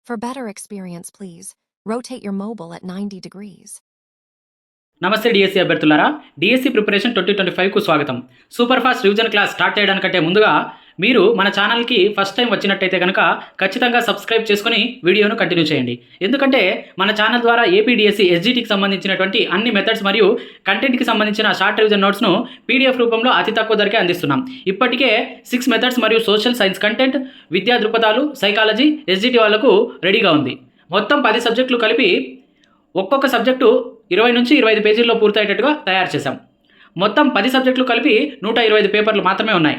For better experience, please rotate your mobile at 90 degrees. నమస్తే DSC అభ్యర్థులారా, DSC preparation 2025కు స్వాగతం. Super fast revision class start చేయడానికంటే ముందుగా మీరు మన ఛానల్కి ఫస్ట్ టైం వచ్చినట్టయితే కనుక ఖచ్చితంగా సబ్స్క్రైబ్ చేసుకుని వీడియోను కంటిన్యూ చేయండి. ఎందుకంటే మన ఛానల్ ద్వారా ఏపీ డిఎస్సి ఎస్జిటికి సంబంధించినటువంటి అన్ని మెథడ్స్ మరియు కంటెంట్కి సంబంధించిన షార్ట్ రివిజన్ నోట్స్ను పీడిఎఫ్ రూపంలో అతి తక్కువ ధరకే అందిస్తున్నాం. ఇప్పటికే 6 మెథడ్స్ మరియు సోషల్ సైన్స్ కంటెంట్, విద్యా దృక్పథాలు, సైకాలజీ, ఎస్జిటి వాళ్లకు రెడీగా ఉంది. మొత్తం 10 సబ్జెక్టులు కలిపి ఒక్కొక్క సబ్జెక్టు 20 నుంచి 25 పేజీల్లో పూర్తయ్యేటట్టుగా తయారు చేశాం. మొత్తం 10 సబ్జెక్టులు కలిపి 125 పేపర్లు మాత్రమే ఉన్నాయి.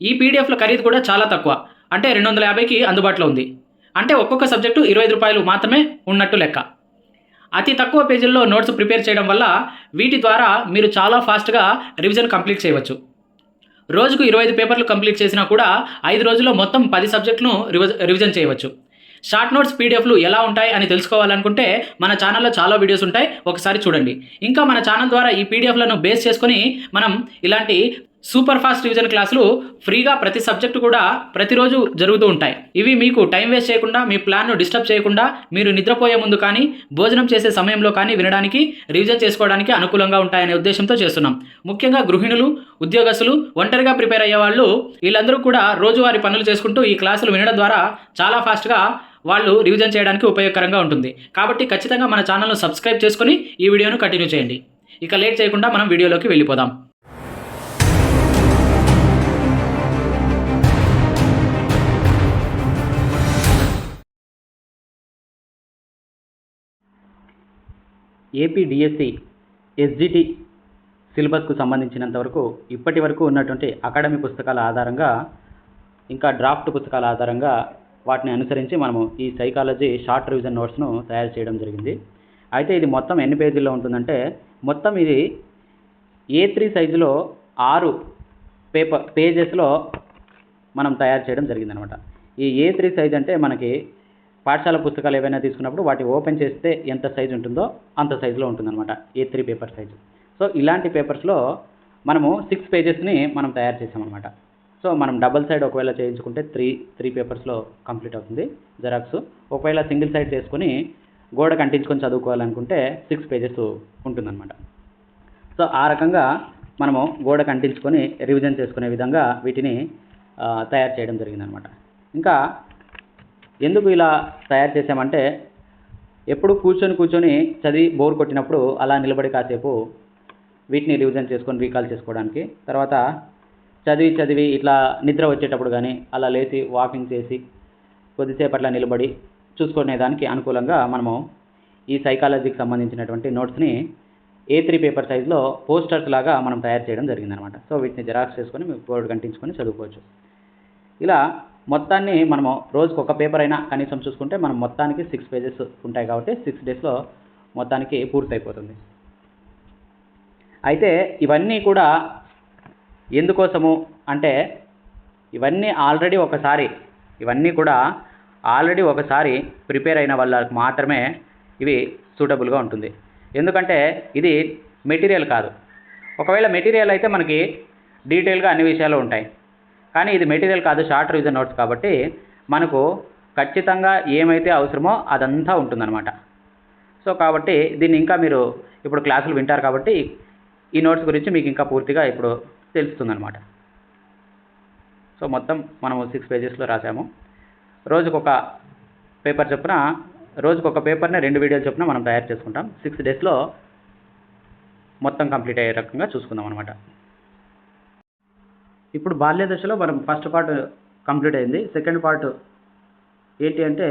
ఈ పీడిఎఫ్ల ఖరీదు కూడా చాలా తక్కువ, అంటే 250కి అందుబాటులో ఉంది. అంటే ఒక్కొక్క సబ్జెక్టు 25 రూపాయలు మాత్రమే ఉన్నట్టు లెక్క. అతి తక్కువ పేజీల్లో నోట్స్ ప్రిపేర్ చేయడం వల్ల వీటి ద్వారా మీరు చాలా ఫాస్ట్గా రివిజన్ కంప్లీట్ చేయవచ్చు. రోజుకు 25 పేపర్లు కంప్లీట్ చేసినా కూడా 5 రోజుల్లో మొత్తం 10 సబ్జెక్టులను రివిజన్ చేయవచ్చు. షార్ట్ నోట్స్ పీడిఎఫ్లు ఎలా ఉంటాయి అని తెలుసుకోవాలనుకుంటే మన ఛానల్లో చాలా వీడియోస్ ఉంటాయి, ఒకసారి చూడండి. ఇంకా మన ఛానల్ ద్వారా ఈ పీడిఎఫ్లను బేస్ చేసుకొని మనం ఇలాంటి సూపర్ ఫాస్ట్ రివిజన్ క్లాసులు ఫ్రీగా ప్రతి సబ్జెక్టు కూడా ప్రతిరోజు జరుగుతూ ఉంటాయి. ఇవి మీకు టైం వేస్ట్ చేయకుండా, మీ ప్లాన్ను డిస్టర్బ్ చేయకుండా, మీరు నిద్రపోయే ముందు కానీ భోజనం చేసే సమయంలో కానీ వినడానికి, రివిజన్ చేసుకోవడానికి అనుకూలంగా ఉంటాయనే ఉద్దేశంతో చేస్తున్నాం. ముఖ్యంగా గృహిణులు, ఉద్యోగస్తులు, ఒంటరిగా ప్రిపేర్ అయ్యే వాళ్ళు, వీళ్ళందరూ కూడా రోజువారీ పనులు చేసుకుంటూ ఈ క్లాసులు వినడం ద్వారా చాలా ఫాస్ట్గా వాళ్ళు రివిజన్ చేయడానికి ఉపయోగకరంగా ఉంటుంది. కాబట్టి ఖచ్చితంగా మన ఛానల్ను సబ్స్క్రైబ్ చేసుకొని ఈ వీడియోను కంటిన్యూ చేయండి. ఇక లేట్ చేయకుండా మనం వీడియోలోకి వెళ్ళిపోదాం. ఏపీ డిఎస్సి ఎస్జిటి సిలబస్కు సంబంధించినంతవరకు ఇప్పటి వరకు ఉన్నటువంటి అకాడమీ పుస్తకాల ఆధారంగా, ఇంకా డ్రాఫ్ట్ పుస్తకాల ఆధారంగా వాటిని అనుసరించి మనము ఈ సైకాలజీ షార్ట్ రివిజన్ నోట్స్ను తయారు చేయడం జరిగింది. అయితే ఇది మొత్తం ఎన్ని పేజీల్లో ఉంటుందంటే, మొత్తం ఇది A3 సైజులో 6 పేజెస్లో మనం తయారు చేయడం జరిగిందనమాట. ఈ A3 సైజ్ అంటే మనకి పాఠశాల పుస్తకాలు ఏవైనా తీసుకున్నప్పుడు వాటి ఓపెన్ చేస్తే ఎంత సైజు ఉంటుందో అంత సైజులో ఉంటుందన్నమాట A3 పేపర్ సైజు. సో ఇలాంటి పేపర్స్లో మనము 6 పేజెస్ని మనం తయారు చేసామన్నమాట. సో మనం డబుల్ సైడ్ ఒకవేళ చేయించుకుంటే 3 పేపర్స్లో కంప్లీట్ అవుతుంది జెరాక్స్. ఒకవేళ సింగిల్ సైడ్ చేసుకొని గోడకు అంటించుకొని చదువుకోవాలనుకుంటే 6 పేజెస్ ఉంటుందన్నమాట. సో ఆ రకంగా మనము గోడకు అంటించుకొని రివిజన్ చేసుకునే విధంగా వీటిని తయారు చేయడం జరిగిందనమాట. ఇంకా ఎందుకు ఇలా తయారు చేసామంటే, ఎప్పుడు కూర్చొని చదివి బోర్ కొట్టినప్పుడు అలా నిలబడి కాసేపు వీటిని రివిజన్ చేసుకొని రీకాల్ చేసుకోవడానికి, తర్వాత చదివి ఇట్లా నిద్ర వచ్చేటప్పుడు కానీ అలా లేచి వాకింగ్ చేసి కొద్దిసేపు అట్లా నిలబడి చూసుకునేదానికి అనుకూలంగా మనము ఈ సైకాలజీకి సంబంధించినటువంటి నోట్స్ని A3 పేపర్ సైజులో పోస్టర్స్ లాగా మనం తయారు చేయడం జరిగిందనమాట. సో వీటిని జెరాక్స్ చేసుకొని మీరు బోర్డు కంటించుకొని చదువుకోవచ్చు. ఇలా మొత్తాన్ని మనము రోజుకు ఒక పేపర్ అయినా కనీసం చూసుకుంటే మనం మొత్తానికి 6 పేజెస్ ఉంటాయి కాబట్టి 6 డేస్లో మొత్తానికి పూర్తయిపోతుంది. అయితే ఇవన్నీ కూడా ఎందుకోసము అంటే, ఇవన్నీ కూడా ఆల్రెడీ ఒకసారి ప్రిపేర్ అయిన వాళ్ళకి మాత్రమే ఇవి సూటబుల్గా ఉంటుంది. ఎందుకంటే ఇది మెటీరియల్ కాదు. ఒకవేళ మెటీరియల్ అయితే మనకి డీటెయిల్గా అన్ని విషయాలు ఉంటాయి, కానీ ఇది మెటీరియల్ కాదు, షార్ట్ రివిజన్ నోట్స్ కాబట్టి మనకు ఖచ్చితంగా ఏమైతే అవసరమో అదంతా ఉంటుందన్నమాట. సో కాబట్టి దీన్ని ఇంకా మీరు ఇప్పుడు క్లాసులు వింటారు కాబట్టి ఈ నోట్స్ గురించి మీకు ఇంకా పూర్తిగా ఇప్పుడు తెలుస్తుందన్నమాట. సో మొత్తం మనము 6 పేజెస్లో రాసాము. రోజుకొక పేపర్ చొప్పున, రోజుకొక పేపర్ని 2 వీడియోలు చొప్పున మనం తయారు చేసుకుంటాం. 6 డేస్లో మొత్తం కంప్లీట్ అయ్యే రకంగా చూసుకుందాం అనమాట. ఇప్పుడు బాల్య దశలో మనం ఫస్ట్ పార్ట్ కంప్లీట్ అయింది. సెకండ్ పార్ట్ ఏంటి అంటే,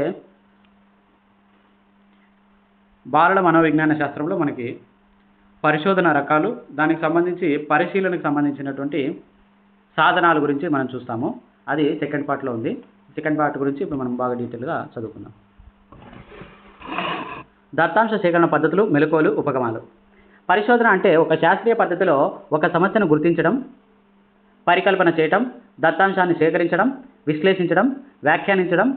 బాలల మనోవిజ్ఞాన శాస్త్రంలో మనకి పరిశోధన రకాలు, దానికి సంబంధించి పరిశీలనకు సంబంధించినటువంటి సాధనాల గురించి మనం చూస్తాము. అది సెకండ్ పార్ట్లో ఉంది. సెకండ్ పార్ట్ గురించి ఇప్పుడు మనం బాగా డీటెయిల్గా చదువుకుందాం. దత్తాంశ సేకరణ పద్ధతులు, మెలకువలు, ఉపగమాలు. పరిశోధన అంటే ఒక శాస్త్రీయ పద్ధతిలో ఒక సమస్యను గుర్తించడం, పరికల్పన చేయటం, దత్తాంశాన్ని సేకరించడం, విశ్లేషించడం, వ్యాఖ్యానించడం,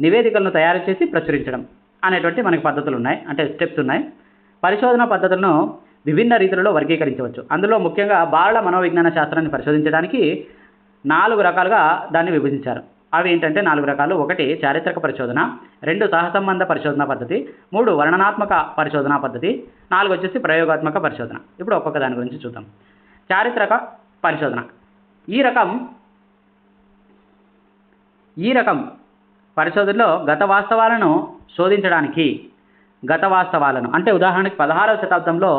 నివేదికలను తయారు చేసి ప్రచురించడం అనేటువంటి మనకి పద్ధతులు ఉన్నాయి, అంటే స్టెప్స్ ఉన్నాయి. పరిశోధన పద్ధతులను విభిన్న రీతులలో వర్గీకరించవచ్చు. అందులో ముఖ్యంగా బాలల మనోవిజ్ఞాన శాస్త్రాన్ని పరిశోధించడానికి 4 రకాలుగా దాన్ని విభజించారు. అవి ఏంటంటే 4 రకాలు. 1 చారిత్రక పరిశోధన, 2 సహసంబంధ పరిశోధనా పద్ధతి, 3 వర్ణనాత్మక పరిశోధనా పద్ధతి, 4 వచ్చేసి ప్రయోగాత్మక పరిశోధన. ఇప్పుడు ఒక్కొక్క దాని గురించి చూద్దాం. చారిత్రక పరిశోధన. ఈ రకం పరిశోధనలో గత వాస్తవాలను అంటే ఉదాహరణకి 16వ శతాబ్దంలో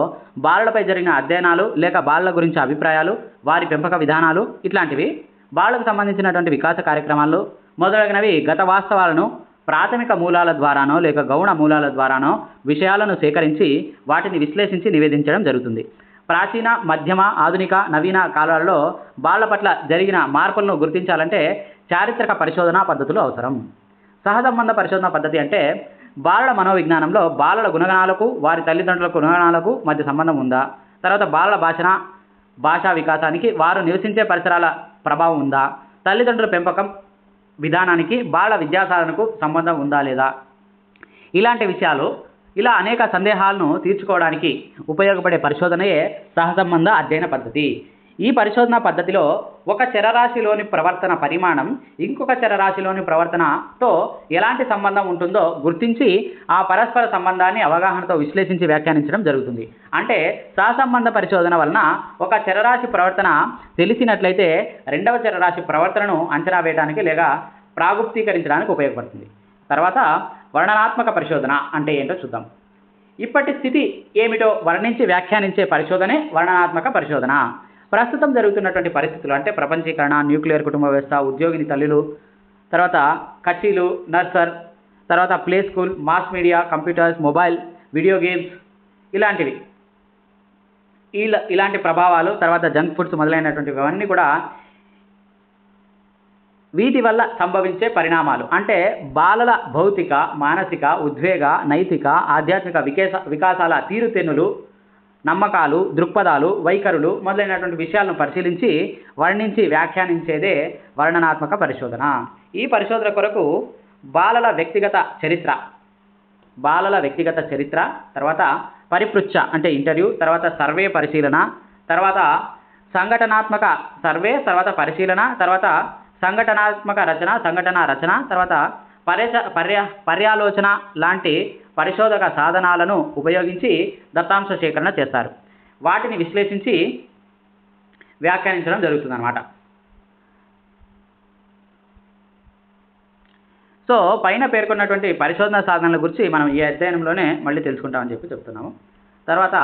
బాలలపై జరిగిన అధ్యయనాలు లేక బాలల గురించి అభిప్రాయాలు, వారి పెంపక విధానాలు ఇట్లాంటివి, బాలలకు సంబంధించినటువంటి వికాస కార్యక్రమాలు మొదలగినవి గత వాస్తవాలను ప్రాథమిక మూలాల ద్వారానో లేక గౌణ మూలాల ద్వారానో విషయాలను సేకరించి వాటిని విశ్లేషించి నివేదించడం జరుగుతుంది. ప్రాచీన, మధ్యమ, ఆధునిక, నవీన కాలాలలో బాలల పట్ల జరిగిన మార్పులను గుర్తించాలంటే చారిత్రక పరిశోధనా పద్ధతులు అవసరం. సహసంబంధ పరిశోధనా పద్ధతి అంటే బాలల మనోవిజ్ఞానంలో బాలల గుణగణాలకు వారి తల్లిదండ్రుల గుణగణాలకు మధ్య సంబంధం ఉందా, తర్వాత బాలల భాషా వికాసానికి వారు నివసించే పరిసరాల ప్రభావం ఉందా, తల్లిదండ్రుల పెంపకం విధానానికి బాలల విద్యాసాధనకు సంబంధం ఉందా లేదా, ఇలాంటి విషయాలు, ఇలా అనేక సందేహాలను తీర్చుకోవడానికి ఉపయోగపడే పరిశోధనయే సహసంబంధ అధ్యయన పద్ధతి. ఈ పరిశోధనా పద్ధతిలో ఒక చరరాశిలోని ప్రవర్తన పరిమాణం ఇంకొక చరరాశిలోని ప్రవర్తనతో ఎలాంటి సంబంధం ఉంటుందో గుర్తించి ఆ పరస్పర సంబంధాన్ని అవగాహనతో విశ్లేషించి వ్యాఖ్యానించడం జరుగుతుంది. అంటే సహసంబంధ పరిశోధన వలన ఒక చరరాశి ప్రవర్తన తెలిసినట్లయితే రెండవ చరరాశి ప్రవర్తనను అంచనా వేయడానికి లేదా ప్రాగుప్తీకరించడానికి ఉపయోగపడుతుంది. తర్వాత వర్ణనాత్మక పరిశోధన అంటే ఏంటో చూద్దాం. ఇప్పటి స్థితి ఏమిటో వర్ణించి వ్యాఖ్యానించే పరిశోధనే వర్ణనాత్మక పరిశోధన. ప్రస్తుతం జరుగుతున్నటువంటి పరిస్థితులు అంటే ప్రపంచీకరణ, న్యూక్లియర్ కుటుంబ వ్యవస్థ, ఉద్యోగిని తల్లులు, తర్వాత కచ్చీలు, నర్సర్, తర్వాత play school, mass media, computers, mobile, video games ఇలాంటివి, ఇలాంటి ప్రభావాలు, తర్వాత జంక్ ఫుడ్స్ మొదలైనటువంటివన్నీ కూడా వీటి వల్ల సంభవించే పరిణామాలు. అంటే బాలల భౌతిక, మానసిక, ఉద్వేగ, నైతిక, ఆధ్యాత్మిక వికాసాల తీరుతెన్నులు, నమ్మకాలు, దృక్పథాలు, వైఖరులు మొదలైనటువంటి విషయాలను పరిశీలించి వర్ణించి వ్యాఖ్యానించేదే వర్ణనాత్మక పరిశోధన. ఈ పరిశోధన కొరకు బాలల వ్యక్తిగత చరిత్ర, తర్వాత పరిపృచ్ఛ అంటే ఇంటర్వ్యూ, తర్వాత సర్వే పరిశీలన, తర్వాత సంఘటనాత్మక సర్వే, తర్వాత పరిశీలన, తర్వాత సంఘటనాత్మక సంఘటన రచన, తర్వాత పర్యాలోచన లాంటి పరిశోధక సాధనాలను ఉపయోగించి దత్తాంశ సేకరణ చేస్తారు. వాటిని విశ్లేషించి వ్యాఖ్యానించడం జరుగుతుందన్నమాట. సో పైన పేర్కొన్నటువంటి పరిశోధన సాధనాల గురించి మనం ఈ అధ్యయనంలోనే మళ్ళీ తెలుసుకుంటామని చెప్తున్నాము. తర్వాత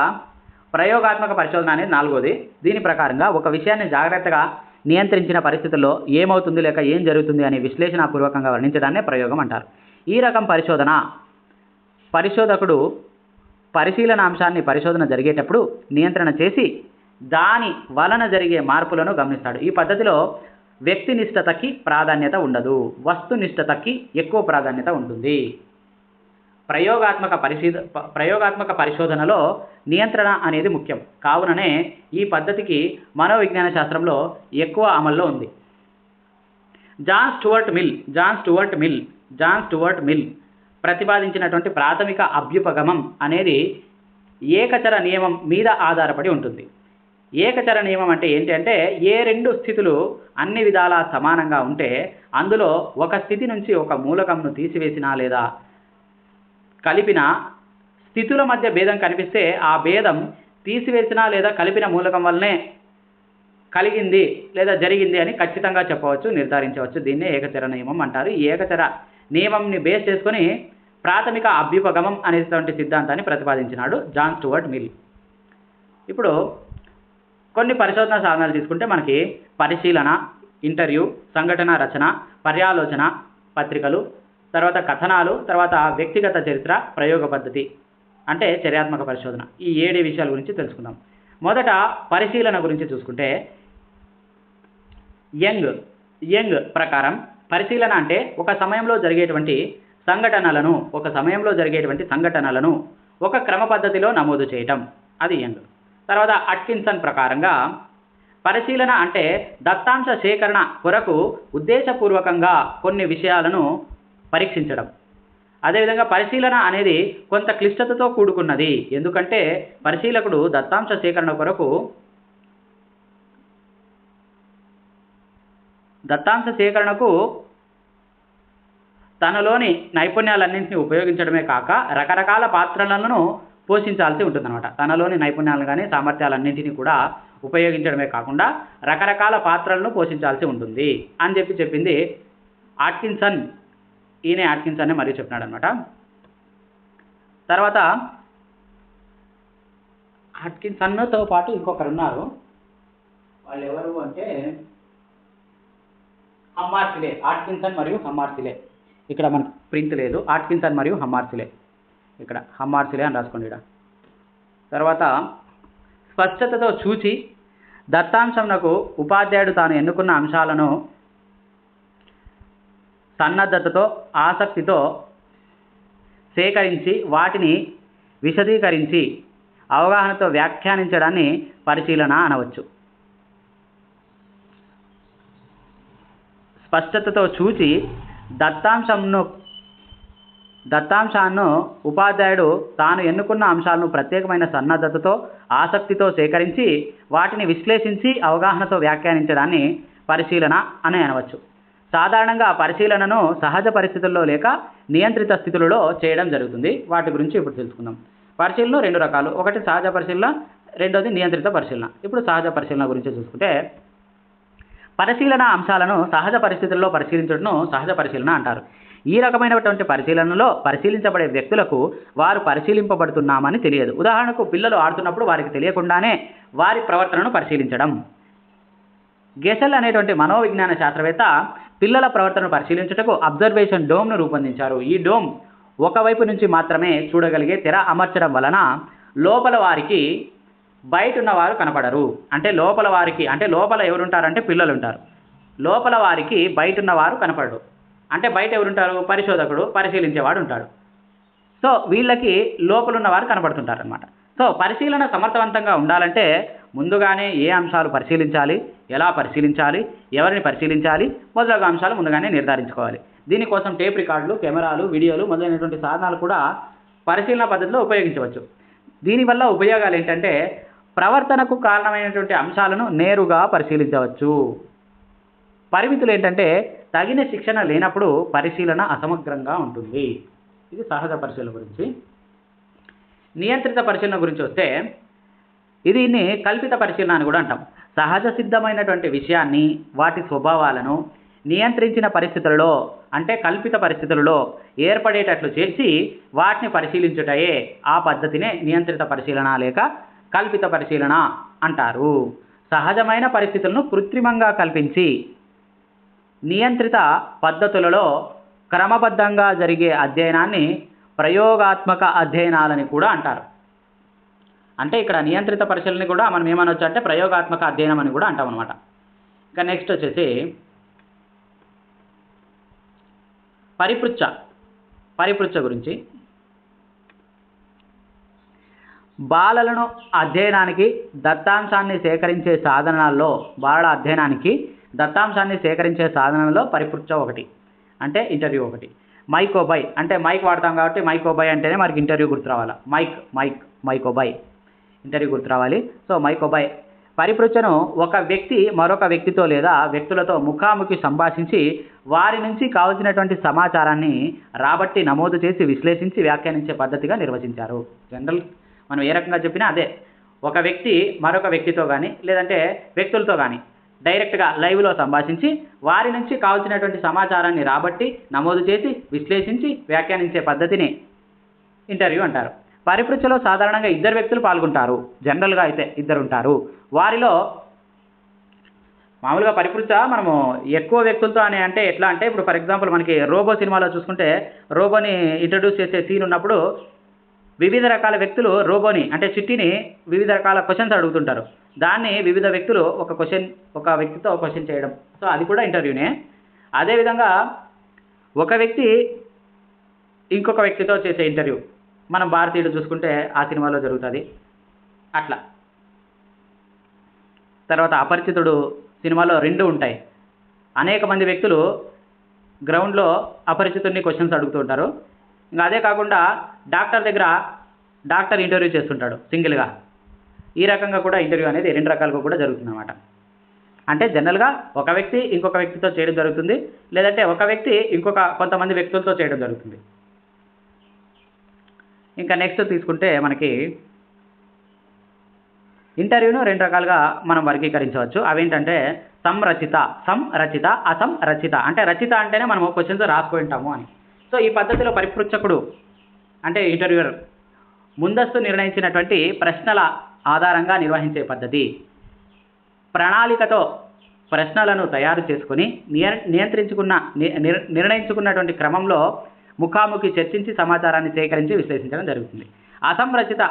ప్రయోగాత్మక పరిశోధన అనేది 4వది. దీని ప్రకారంగా ఒక విషయాన్ని జాగ్రత్తగా నియంత్రించిన పరిస్థితుల్లో ఏమవుతుంది లేక ఏం జరుగుతుంది అని విశ్లేషణాపూర్వకంగా వర్ణించడాన్నే ప్రయోగం అంటారు. ఈ రకం పరిశోధకుడు పరిశోధన జరిగేటప్పుడు నియంత్రణ చేసి దాని వలన జరిగే మార్పులను గమనిస్తాడు. ఈ పద్ధతిలో వ్యక్తినిష్టతకి ప్రాధాన్యత ఉండదు, వస్తునిష్టతకి ఎక్కువ ప్రాధాన్యత ఉంటుంది. ప్రయోగాత్మక పరిశోధనలో నియంత్రణ అనేది ముఖ్యం. కావుననే ఈ పద్ధతికి మనోవిజ్ఞాన శాస్త్రంలో ఎక్కువ అమల్లో ఉంది. జాన్ స్టూవర్ట్ మిల్ ప్రతిపాదించినటువంటి ప్రాథమిక అభ్యుపగమం అనేది ఏకచర నియమం మీద ఆధారపడి ఉంటుంది. ఏకచర నియమం అంటే ఏంటి అంటే ఏ 2 స్థితులు అన్ని విధాలా సమానంగా ఉంటే అందులో ఒక స్థితి నుంచి ఒక మూలకంను తీసివేసినా లేదా కలిపిన స్థితుల మధ్య భేదం కనిపిస్తే ఆ భేదం తీసివేసిన లేదా కలిపిన మూలకం వల్లనే కలిగింది లేదా జరిగింది అని ఖచ్చితంగా చెప్పవచ్చు, నిర్ధారించవచ్చు. దీన్నే ఏకచర నియమం అంటారు. ఈ ఏకచర నియమంని బేస్ చేసుకొని ప్రాథమిక అభ్యుపగమం అనేటువంటి సిద్ధాంతాన్ని ప్రతిపాదించినాడు జాన్ స్టూవర్ట్ మిల్. ఇప్పుడు కొన్ని పరిశోధన సాధనాలు తీసుకుంటే మనకి పరిశీలన, ఇంటర్వ్యూ, సంఘటన రచన, పర్యాలోచన పత్రికలు, తర్వాత కథనాలు, తర్వాత వ్యక్తిగత చరిత్ర, ప్రయోగ పద్ధతి అంటే చర్యాత్మక పరిశోధన. ఈ 7 విషయాల గురించి తెలుసుకుందాం. మొదట పరిశీలన గురించి చూసుకుంటే యంగ్ ప్రకారం పరిశీలన అంటే ఒక సమయంలో జరిగేటువంటి సంఘటనలను ఒక క్రమ పద్ధతిలో నమోదు చేయటం, అది యంగ్. తర్వాత అట్కిన్సన్ ప్రకారంగా పరిశీలన అంటే దత్తాంశ సేకరణ కొరకు ఉద్దేశపూర్వకంగా కొన్ని విషయాలను పరీక్షించడం. అదేవిధంగా పరిశీలన అనేది కొంత క్లిష్టతతో కూడుకున్నది. ఎందుకంటే పరిశీలకుడు దత్తాంశ సేకరణ కొరకు దత్తాంశ సేకరణకు తనలోని నైపుణ్యాలన్నింటినీ ఉపయోగించడమే కాక రకరకాల పాత్రలను పోషించాల్సి ఉంటుందన్నమాట. తనలోని నైపుణ్యాలను కానీ సామర్థ్యాలన్నింటినీ కూడా ఉపయోగించడమే కాకుండా రకరకాల పాత్రలను పోషించాల్సి ఉంటుంది అని చెప్పింది ఆట్కిన్సన్. ఈయనే ఆట్కిన్సన్ మరియు చెప్పినాడు అనమాట. తర్వాత ఆట్కిన్సన్తో పాటు ఇంకొకరు ఉన్నారు. వాళ్ళు ఎవరు అంటే హమ్మార్సిలే. ఆట్కిన్సన్ మరియు హమ్మార్సిలే. ఇక్కడ మనకు ప్రింట్ లేదు. ఆట్కిన్సన్ మరియు హమ్మార్సిలే. ఇక్కడ హమ్మార్సిలే అని రాసుకోండి. ఇక్కడ తర్వాత స్పష్టతతో చూచి దత్తాంశంనకు ఉపాధ్యాయుడు తాను ఎన్నుకున్న అంశాలను సన్నద్ధతతో ఆసక్తితో సేకరించి వాటిని విశదీకరించి అవగాహనతో వ్యాఖ్యానించడాన్ని పరిశీలన అనవచ్చు. స్పష్టతతో చూచి దత్తాంశాన్ని ఉపాధ్యాయుడు తాను ఎన్నుకున్న అంశాలను ప్రత్యేకమైన సన్నద్ధతతో ఆసక్తితో సేకరించి వాటిని విశ్లేషించి అవగాహనతో వ్యాఖ్యానించడాన్ని పరిశీలన అని అనవచ్చు. సాధారణంగా పరిశీలనను సహజ పరిస్థితుల్లో లేక నియంత్రిత స్థితులలో చేయడం జరుగుతుంది. వాటి గురించి ఇప్పుడు తెలుసుకుందాం. పరిశీలన రెండు రకాలు. ఒకటి సహజ పరిశీలన, రెండోది నియంత్రిత పరిశీలన. ఇప్పుడు సహజ పరిశీలన గురించి చూసుకుంటే పరిశీలన అంశాలను సహజ పరిస్థితుల్లో పరిశీలించడం సహజ పరిశీలన అంటారు. ఈ రకమైనటువంటి పరిశీలనలో పరిశీలించబడే వ్యక్తులకు వారు పరిశీలింపబడుతున్నామని తెలియదు. ఉదాహరణకు పిల్లలు ఆడుతున్నప్పుడు వారికి తెలియకుండానే వారి ప్రవర్తనను పరిశీలించడం. గెసెల్ అనేటువంటి మనోవిజ్ఞాన శాస్త్రవేత్త పిల్లల ప్రవర్తనను పరిశీలించుటకు అబ్జర్వేషన్ డోమ్ను రూపొందించారు. ఈ డోమ్ ఒకవైపు నుంచి మాత్రమే చూడగలిగే తెర అమర్చడం వలన లోపల వారికి బయట ఉన్నవారు కనపడరు. అంటే లోపల ఎవరుంటారంటే పిల్లలు ఉంటారు. లోపల వారికి బయట ఉన్నవారు కనపడరు. అంటే బయట ఎవరుంటారు? పరిశోధకుడు, పరిశీలించేవాడు ఉంటాడు. సో వీళ్ళకి లోపల ఉన్నవారు కనపడుతుంటారు అనమాట. సో పరిశీలన సమర్థవంతంగా ఉండాలంటే ముందుగానే ఏ అంశాలు పరిశీలించాలి, ఎలా పరిశీలించాలి, ఎవరిని పరిశీలించాలి మొదలగు అంశాలు ముందుగానే నిర్ధారించుకోవాలి. దీనికోసం టేప్ రికార్డులు, కెమెరాలు, వీడియోలు మొదలైనటువంటి సాధనాలు కూడా పరిశీలన పద్ధతిలో ఉపయోగించవచ్చు. దీనివల్ల ఉపయోగాలు ఏంటంటే ప్రవర్తనకు కారణమైనటువంటి అంశాలను నేరుగా పరిశీలించవచ్చు. పరిమితులు ఏంటంటే తగిన శిక్షణ లేనప్పుడు పరిశీలన అసమగ్రంగా ఉంటుంది. ఇది సహజ పరిశీలన గురించి. నియంత్రిత పరిశీలన గురించి వస్తే దీన్ని కల్పిత పరిశీలన అని కూడా అంటాం. సహజ సిద్ధమైనటువంటి విషయాన్ని, వాటి స్వభావాలను నియంత్రించిన పరిస్థితులలో అంటే కల్పిత పరిస్థితులలో ఏర్పడేటట్లు చేసి వాటిని పరిశీలించుటయే ఆ పద్ధతినే నియంత్రిత పరిశీలన లేక కల్పిత పరిశీలన అంటారు. సహజమైన పరిస్థితులను కృత్రిమంగా కల్పించి నియంత్రిత పద్ధతులలో క్రమబద్ధంగా జరిగే అధ్యయనాన్ని ప్రయోగాత్మక అధ్యయనాలని కూడా అంటారు. అంటే ఇక్కడ నియంత్రిత పరిశీలన కూడా మనం ఏమనొచ్చు అంటే ప్రయోగాత్మక అధ్యయనం అని కూడా అంటాం అనమాట. ఇంకా నెక్స్ట్ వచ్చేసి పరిపృచ్ఛ గురించి. బాలలను అధ్యయనానికి దత్తాంశాన్ని సేకరించే సాధనాల్లో సాధనాల్లో పరిపృచ్ఛ ఒకటి, అంటే ఇంటర్వ్యూ ఒకటి. మైకోబై అంటే మైక్ వాడతాం కాబట్టి మైకోబై అంటేనే మనకి ఇంటర్వ్యూ గుర్తు రావాలి. మైకోబై ఇంటర్వ్యూ గుర్తు రావాలి. సో మైకోబై పరిపృచ్ఛను ఒక వ్యక్తి మరొక వ్యక్తితో లేదా వ్యక్తులతో ముఖాముఖి సంభాషించి వారి నుంచి కావలసినటువంటి సమాచారాన్ని రాబట్టి నమోదు చేసి విశ్లేషించి వ్యాఖ్యానించే పద్ధతిగా నిర్వచించారు. జనరల్ మనం ఏ రకంగా చెప్పినా అదే. ఒక వ్యక్తి మరొక వ్యక్తితో కానీ లేదంటే వ్యక్తులతో కానీ డైరెక్ట్గా లైవ్లో సంభాషించి వారి నుంచి కావాల్సినటువంటి సమాచారాన్ని రాబట్టి నమోదు చేసి విశ్లేషించి వ్యాఖ్యానించే పద్ధతిని ఇంటర్వ్యూ అంటారు. పరిపృచ్ఛలో సాధారణంగా ఇద్దరు వ్యక్తులు పాల్గొంటారు. జనరల్గా అయితే ఇద్దరు ఉంటారు. వారిలో మామూలుగా పరిపృచ్ఛ మనము ఎక్కువ వ్యక్తులతో అని అంటే ఎట్లా అంటే ఇప్పుడు ఫర్ ఎగ్జాంపుల్ మనకి రోబో సినిమాలో చూసుకుంటే రోబోని ఇంట్రడ్యూస్ చేసే సీన్ ఉన్నప్పుడు వివిధ రకాల వ్యక్తులు రోబోని అంటే చిట్టిని వివిధ రకాల క్వశ్చన్స్ అడుగుతుంటారు. దాన్ని వివిధ వ్యక్తులు ఒక వ్యక్తితో క్వశ్చన్ చేయడం. సో అది కూడా ఇంటర్వ్యూనే. అదేవిధంగా ఒక వ్యక్తి ఇంకొక వ్యక్తితో చేసే ఇంటర్వ్యూ మనం భారతీయుడు చూసుకుంటే ఆ సినిమాలో జరుగుతుంది అట్లా. తర్వాత అపరిచితుడు సినిమాలో రెండు ఉంటాయి. అనేక మంది వ్యక్తులు గ్రౌండ్లో అపరిచితుడిని క్వశ్చన్స్ అడుగుతూ ఉంటారు. ఇంకా అదే కాకుండా డాక్టర్ దగ్గర డాక్టర్ ఇంటర్వ్యూ చేస్తుంటాడు సింగిల్గా. ఈ రకంగా కూడా ఇంటర్వ్యూ అనేది రెండు రకాలుగా కూడా జరుగుతుంది అన్నమాట. అంటే జనరల్గా ఒక వ్యక్తి ఇంకొక వ్యక్తితో చేయడం జరుగుతుంది, లేదంటే ఒక వ్యక్తి కొంతమంది వ్యక్తులతో చేయడం జరుగుతుంది. ఇంకా నెక్స్ట్ తీసుకుంటే మనకి ఇంటర్వ్యూను 2 రకాలుగా మనం వర్గీకరించవచ్చు. అవేంటంటే సంరచిత, అసంరచిత. అంటే రచిత అంటేనే మనం క్వశ్చన్స్ రాసుకుంటాము అని. సో ఈ పద్ధతిలో పరిపృచ్ఛకుడు అంటే ఇంటర్వ్యూయర్ ముందస్తు నిర్ణయించినటువంటి ప్రశ్నల ఆధారంగా నిర్వహించే పద్ధతి. ప్రణాళికతో ప్రశ్నలను తయారు చేసుకుని నిర్ణయించుకున్నటువంటి క్రమంలో ముఖాముఖి చర్చించి సమాచారాన్ని సేకరించి విశ్లేషించడం జరుగుతుంది. అసంరచిత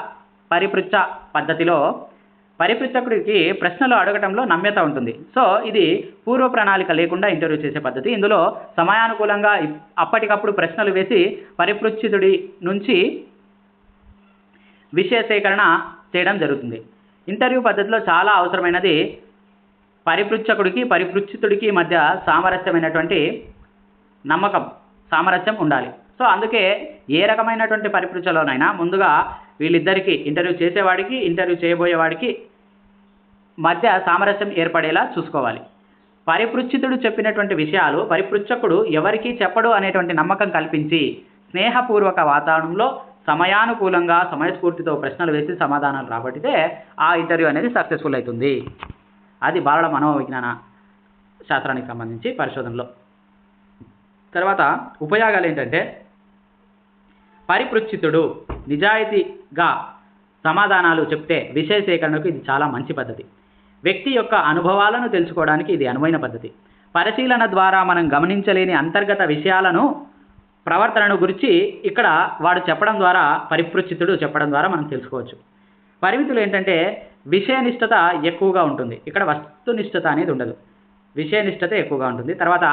పరిపృచ్ఛ పద్ధతిలో పరిపృచ్ఛకుడికి ప్రశ్నలు అడగటంలో నమ్యత ఉంటుంది. సో ఇది పూర్వ ప్రణాళిక లేకుండా ఇంటర్వ్యూ చేసే పద్ధతి. ఇందులో సమయానుకూలంగా అప్పటికప్పుడు ప్రశ్నలు వేసి పరిపృచ్ఛితుడి నుంచి విషయ సేకరణ చేయడం జరుగుతుంది. ఇంటర్వ్యూ పద్ధతిలో చాలా అవసరమైనది పరిపృచ్ఛకుడికి పరిపృచ్ఛితుడికి మధ్య సామరస్యమైనటువంటి సామరస్యం ఉండాలి. సో అందుకే ఏ రకమైనటువంటి పరిపృచ్ఛలోనైనా ముందుగా వీళ్ళిద్దరికీ ఇంటర్వ్యూ చేసేవాడికి ఇంటర్వ్యూ చేయబోయేవాడికి మధ్య సామరస్యం ఏర్పడేలా చూసుకోవాలి. పరిపృచ్ఛితుడు చెప్పినటువంటి విషయాలు పరిపృచ్ఛకుడు ఎవరికీ చెప్పడు అనేటువంటి నమ్మకం కల్పించి స్నేహపూర్వక వాతావరణంలో సమయానుకూలంగా సమయస్ఫూర్తితో ప్రశ్నలు వేసి సమాధానాలు రాబట్టితే ఆ ఇంటర్వ్యూ అనేది సక్సెస్ఫుల్ అవుతుంది. అది బాలల మనోవిజ్ఞాన శాస్త్రానికి సంబంధించి పరిశోధనలో. తర్వాత ఉపయోగాలు ఏంటంటే పరిపృచ్ఛితుడు నిజాయితీగా సమాధానాలు చెప్తే విషయ సేకరణకు ఇది చాలా మంచి పద్ధతి. వ్యక్తి యొక్క అనుభవాలను తెలుసుకోవడానికి ఇది అనువైన పద్ధతి. పరిశీలన ద్వారా మనం గమనించలేని అంతర్గత విషయాలను ప్రవర్తనను గురించి ఇక్కడ వాడు చెప్పడం ద్వారా పరిపృచ్ఛితుడు చెప్పడం ద్వారా మనం తెలుసుకోవచ్చు. పరిమితులు ఏంటంటే విషయనిష్టత ఎక్కువగా ఉంటుంది, ఇక్కడ వస్తునిష్టత అనేది ఉండదు, విషయనిష్టత ఎక్కువగా ఉంటుంది. తర్వాత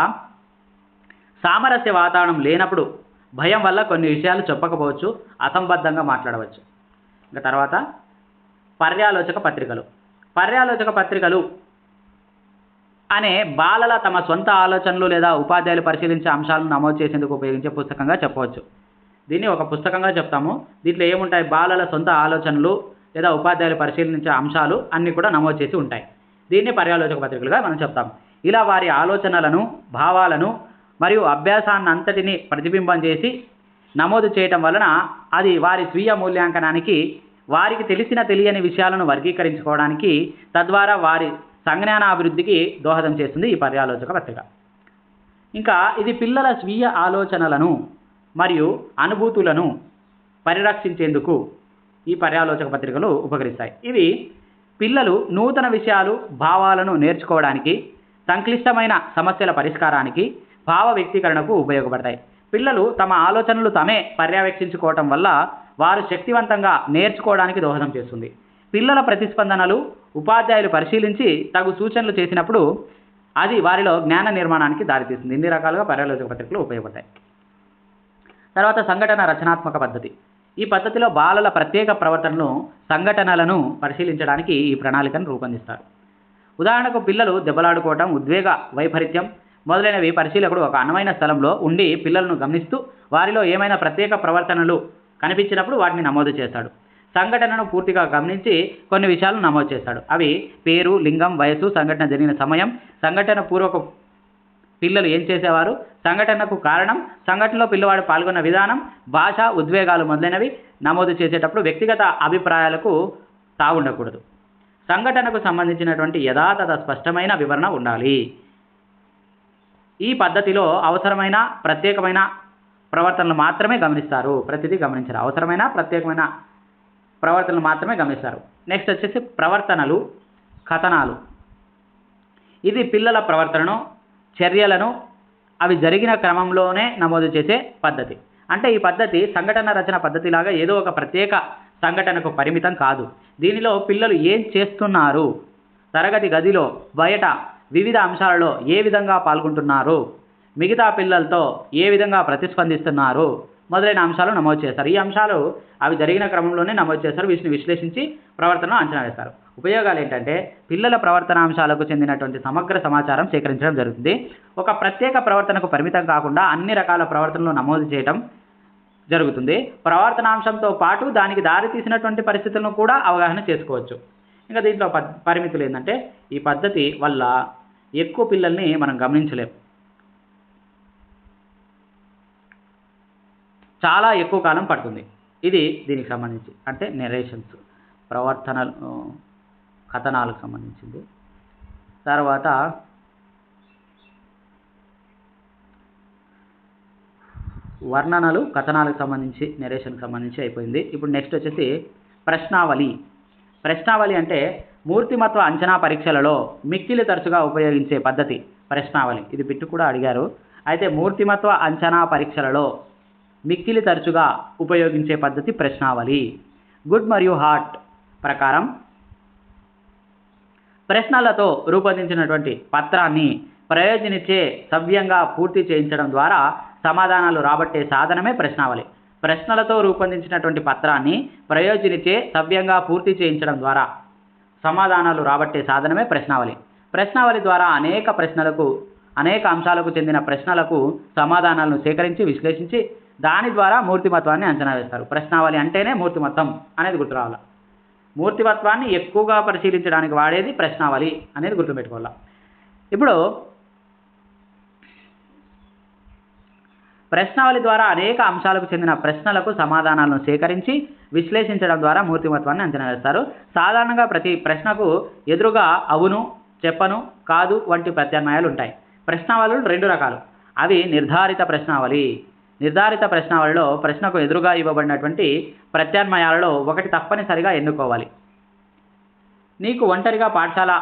సామరస్య వాతావరణం లేనప్పుడు భయం వల్ల కొన్ని విషయాలు చెప్పకపోవచ్చు, అసంబద్ధంగా మాట్లాడవచ్చు. ఇంకా తర్వాత పర్యాలోచక పత్రికలు అనే బాలల తమ సొంత ఆలోచనలు లేదా ఉపాధ్యాయులు పరిశీలించే అంశాలను నమోదు చేసేందుకు ఉపయోగించే పుస్తకంగా చెప్పవచ్చు. దీన్ని ఒక పుస్తకంగా చెప్తాము. దీంట్లో ఏముంటాయి, బాలల సొంత ఆలోచనలు లేదా ఉపాధ్యాయులు పరిశీలించే అంశాలు అన్నీ కూడా నమోదు చేసి ఉంటాయి. దీన్ని పర్యాలోచక పత్రికలుగా మనం చెప్తాం. ఇలా వారి ఆలోచనలను, భావాలను మరియు అభ్యాసాన్నంతటిని ప్రతిబింబం చేసి నమోదు చేయటం వలన అది వారి స్వీయ మూల్యాంకనానికి, వారికి తెలియని విషయాలను వర్గీకరించుకోవడానికి, తద్వారా వారి సంజ్ఞాన అభివృద్ధికి దోహదం చేస్తుంది ఈ పర్యాలోచక పత్రిక. ఇంకా ఇది పిల్లల స్వీయ ఆలోచనలను మరియు అనుభూతులను పరిరక్షించేందుకు ఈ పర్యాలోచక పత్రికలు ఉపకరిస్తాయి. ఇవి పిల్లలు నూతన విషయాలు, భావాలను నేర్చుకోవడానికి, సంక్లిష్టమైన సమస్యల పరిష్కారానికి, భావ వ్యక్తీకరణకు ఉపయోగపడతాయి. పిల్లలు తమ ఆలోచనలు తమే పర్యవేక్షించుకోవటం వల్ల వారు శక్తివంతంగా నేర్చుకోవడానికి దోహదం చేస్తుంది. పిల్లల ప్రతిస్పందనలు ఉపాధ్యాయులు పరిశీలించి తగు సూచనలు చేసినప్పుడు అది వారిలో జ్ఞాన నిర్మాణానికి దారితీస్తుంది. ఇన్ని రకాలుగా పర్యాలోచక పత్రికలు ఉపయోగపడతాయి. తర్వాత సంఘటన రచనాత్మక పద్ధతి. ఈ పద్ధతిలో బాలల ప్రత్యేక ప్రవర్తనను, సంఘటనలను పరిశీలించడానికి ఈ ప్రణాళికను రూపొందిస్తారు. ఉదాహరణకు పిల్లలు దెబ్బలాడుకోవటం, ఉద్వేగ వైపరీత్యం మొదలైనవి పరిశీలకుడు ఒక అనువైన స్థలంలో ఉండి పిల్లలను గమనిస్తూ వారిలో ఏమైనా ప్రత్యేక ప్రవర్తనలు కనిపించినప్పుడు వాటిని నమోదు చేస్తాడు. సంఘటనను పూర్తిగా గమనించి కొన్ని విషయాలను నమోదు చేస్తాడు. అవి పేరు, లింగం, వయసు, సంఘటన జరిగిన సమయం, సంఘటన పూర్వక పిల్లలు ఏం చేసేవారు, సంఘటనకు కారణం, సంఘటనలో పిల్లవాడు పాల్గొన్న విధానం, భాష, ఉద్వేగాలు మొదలైనవి నమోదు చేసేటప్పుడు వ్యక్తిగత అభిప్రాయాలకు తావుండకూడదు. సంఘటనకు సంబంధించినటువంటి యథాతథ స్పష్టమైన వివరణ ఉండాలి. ఈ పద్ధతిలో అవసరమైన ప్రత్యేకమైన ప్రవర్తనలు మాత్రమే గమనిస్తారు. ప్రతిదీ గమనించరు, అవసరమైన ప్రత్యేకమైన ప్రవర్తనలు మాత్రమే గమనిస్తారు. నెక్స్ట్ వచ్చేసి ప్రవర్తనలు, కథనాలు. ఇది పిల్లల ప్రవర్తనను, చర్యలను అవి జరిగిన క్రమంలోనే నమోదు చేసే పద్ధతి. అంటే ఈ పద్ధతి సంఘటన రచన పద్ధతిలాగా ఏదో ఒక ప్రత్యేక సంఘటనకు పరిమితం కాదు. దీనిలో పిల్లలు ఏం చేస్తున్నారు, తరగతి గదిలో, బయట వివిధ అంశాలలో ఏ విధంగా పాల్గొంటున్నారు, మిగతా పిల్లలతో ఏ విధంగా ప్రతిస్పందిస్తున్నారు మొదలైన అంశాలు నమోదు చేస్తారు. ఈ అంశాలు అవి జరిగిన క్రమంలోనే నమోదు చేస్తారు. వీటిని విశ్లేషించి ప్రవర్తనను అంచనా వేస్తారు. ఉపయోగాలు ఏంటంటే పిల్లల ప్రవర్తన అంశాలకు చెందినటువంటి సమగ్ర సమాచారం సేకరించడం జరుగుతుంది. ఒక ప్రత్యేక ప్రవర్తనకు పరిమితం కాకుండా అన్ని రకాల ప్రవర్తనలు నమోదు చేయడం జరుగుతుంది. ప్రవర్తనాంశంతో పాటు దానికి దారి తీసినటువంటి పరిస్థితులను కూడా అవగాహన చేసుకోవచ్చు. ఇంకా దీంట్లో పరిమితులు ఏంటంటే ఈ పద్ధతి వల్ల ఎక్కువ పిల్లల్ని మనం గమనించలేం, చాలా ఎక్కువ కాలం పడుతుంది. ఇది దీనికి సంబంధించి అంటే నెరేషన్స్, ప్రవర్తనలు, కథనాలకు సంబంధించింది. తర్వాత వర్ణనలు, కథనాలకు సంబంధించి, నెరేషన్కి సంబంధించి అయిపోయింది. ఇప్పుడు నెక్స్ట్ వచ్చేసి ప్రశ్నావళి. ప్రశ్నావళి అంటే మూర్తిమత్వ అంచనా పరీక్షలలో మిక్కిలి తరచుగా ఉపయోగించే పద్ధతి ప్రశ్నావళి. ఇది బిట్టు కూడా అడిగారు. అయితే మూర్తిమత్వ అంచనా పరీక్షలలో మిక్కిలి తరచుగా ఉపయోగించే పద్ధతి ప్రశ్నావళి. గుడ్ మరియు హార్ట్ ప్రకారం ప్రశ్నలతో రూపొందించినటువంటి పత్రాన్ని ప్రయోజనిచ్చే సవ్యంగా పూర్తి చేయించడం ద్వారా సమాధానాలు రాబట్టే సాధనమే ప్రశ్నావళి. ప్రశ్నలతో రూపొందించినటువంటి పత్రాన్ని ప్రయోజనిచ్చే సవ్యంగా పూర్తి చేయించడం ద్వారా సమాధానాలు రాబట్టే సాధనమే ప్రశ్నావళి. ప్రశ్నావళి ద్వారా అనేక అంశాలకు చెందిన ప్రశ్నలకు సమాధానాలను సేకరించి విశ్లేషించి దాని ద్వారా మూర్తిమత్వాన్ని అంచనా వేస్తారు. ప్రశ్నావళి అంటేనే మూర్తిమత్వం అనేది గుర్తు రావాలి. మూర్తిమత్వాన్ని ఎక్కువగా పరిశీలించడానికి వాడేది ప్రశ్నావళి అనేది గుర్తుపెట్టుకోవాలి. ఇప్పుడు ప్రశ్నావళి ద్వారా అనేక అంశాలకు చెందిన ప్రశ్నలకు సమాధానాలను సేకరించి విశ్లేషించడం ద్వారా మూర్తిమత్వాన్ని అంచనా వేస్తారు. సాధారణంగా ప్రతి ప్రశ్నకు ఎదురుగా అవును, చెప్పను, కాదు వంటి ప్రత్యామ్నాయాలు ఉంటాయి. ప్రశ్నావళులు రెండు రకాలు. అవి నిర్ధారిత ప్రశ్నావళి. నిర్ధారిత ప్రశ్నావళిలో ప్రశ్నకు ఎదురుగా ఇవ్వబడినటువంటి ప్రత్యామ్నాయాలలో ఒకటి తప్పనిసరిగా ఎన్నుకోవాలి. నీకు ఒంటరిగా పాఠశాల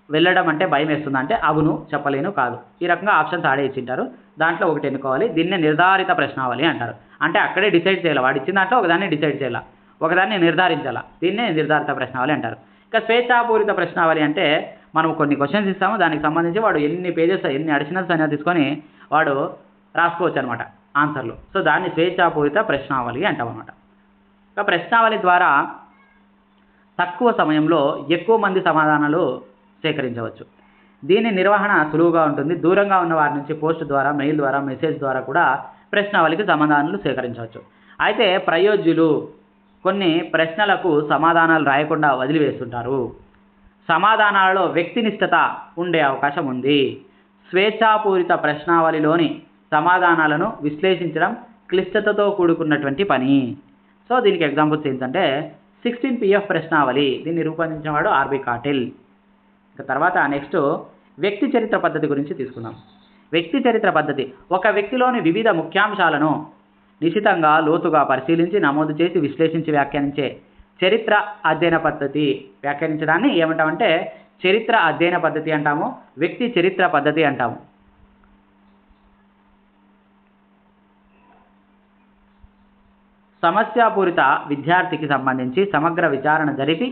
వెళ్ళడం అంటే భయం వేస్తుందా అంటే అవును, చెప్పలేను, కాదు, ఈ రకంగా ఆప్షన్స్ ఆడే ఇచ్చింటారు. దాంట్లో ఒకటి ఎన్నుకోవాలి. దీన్నే నిర్ధారిత ప్రశ్నావళి అంటారు. అంటే అక్కడే డిసైడ్ చేయాలి, వాడు ఇచ్చిన దాంట్లో ఒకదాన్ని డిసైడ్ చేయాలి, ఒకదాన్ని నిర్ధారించాలా. దీన్నే నిర్ధారిత ప్రశ్నావళి అంటారు. ఇక స్వేచ్ఛాపూరిత ప్రశ్నావళి అంటే మనం కొన్ని క్వశ్చన్స్ ఇస్తాము, దానికి సంబంధించి వాడు ఎన్ని పేజెస్, ఎన్ని అడిషనల్స్ అయినా తీసుకొని వాడు రాసుకోవచ్చు అనమాట ఆన్సర్లు. సో దాన్ని స్వేచ్ఛాపూరిత ప్రశ్నావళి అంటాం అనమాట. ఇక ప్రశ్నావళి ద్వారా తక్కువ సమయంలో ఎక్కువ మంది సమాధానాలు సేకరించవచ్చు. దీని నిర్వహణ సులువుగా ఉంటుంది. దూరంగా ఉన్న వారి నుంచి పోస్ట్ ద్వారా, మెయిల్ ద్వారా, మెసేజ్ ద్వారా కూడా ప్రశ్నావళికి సమాధానాలు సేకరించవచ్చు. అయితే ప్రయోజ్యులు కొన్ని ప్రశ్నలకు సమాధానాలు రాయకుండా వదిలివేస్తుంటారు. సమాధానాలలో వ్యక్తినిష్టత ఉండే అవకాశం ఉంది. స్వేచ్ఛాపూరిత ప్రశ్నావళిలోని సమాధానాలను విశ్లేషించడం క్లిష్టతతో కూడుకున్నటువంటి పని. సో దీనికి ఎగ్జాంపుల్స్ ఏంటంటే 16PF ప్రశ్నావళి, దీన్ని రూపొందించిన వాడు ఆర్బి కాటిల్. ఇక తర్వాత నెక్స్ట్ వ్యక్తి చరిత్ర పద్ధతి గురించి తీసుకుందాం. వ్యక్తి చరిత్ర పద్ధతి ఒక వ్యక్తిలోని వివిధ ముఖ్యాంశాలను నిశితంగా లోతుగా పరిశీలించి నమోదు చేసి విశ్లేషించి వ్యాఖ్యానించే చరిత్ర అధ్యయన పద్ధతి. వ్యాఖ్యానించడాన్ని ఏమంటామంటే చరిత్ర అధ్యయన పద్ధతి అంటాము, వ్యక్తి చరిత్ర పద్ధతి అంటాము. సమస్యాపూరిత విద్యార్థికి సంబంధించి సమగ్ర విచారణ జరిపి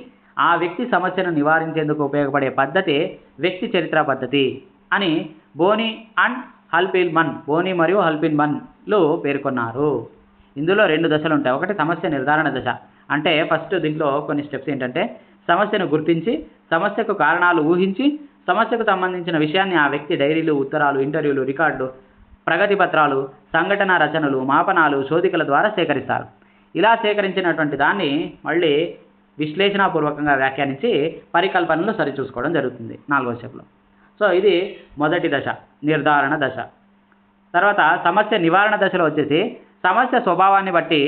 ఆ వ్యక్తి సమస్యను నివారించేందుకు ఉపయోగపడే పద్ధతి వ్యక్తి చరిత్ర పద్ధతి అని బోని మరియు హల్పిన్మన్లు పేర్కొన్నారు. ఇందులో రెండు దశలు ఉంటాయి. ఒకటి సమస్య నిర్ధారణ దశ. అంటే ఫస్ట్ దీంట్లో కొన్ని స్టెప్స్ ఏంటంటే సమస్యను గుర్తించి, సమస్యకు కారణాలు ఊహించి, సమస్యకు సంబంధించిన విషయాన్ని ఆ వ్యక్తి డైరీలు, ఉత్తరాలు, ఇంటర్వ్యూలు, రికార్డులు, ప్రగతి పత్రాలు, సంఘటన రచనలు, మాపనాలు, శోధికల ద్వారా సేకరిస్తారు. ఇలా సేకరించినటువంటి దాన్ని మళ్ళీ విశ్లేషణాపూర్వకంగా వ్యాఖ్యానించి పరికల్పనలు సరిచూసుకోవడం జరుగుతుంది 4వ స్టెప్లో. సో ఇది మొదటి దశ, నిర్ధారణ దశ. తర్వాత సమస్య నివారణ దశలో వచ్చేసి సమస్య స్వభావాన్ని బట్టి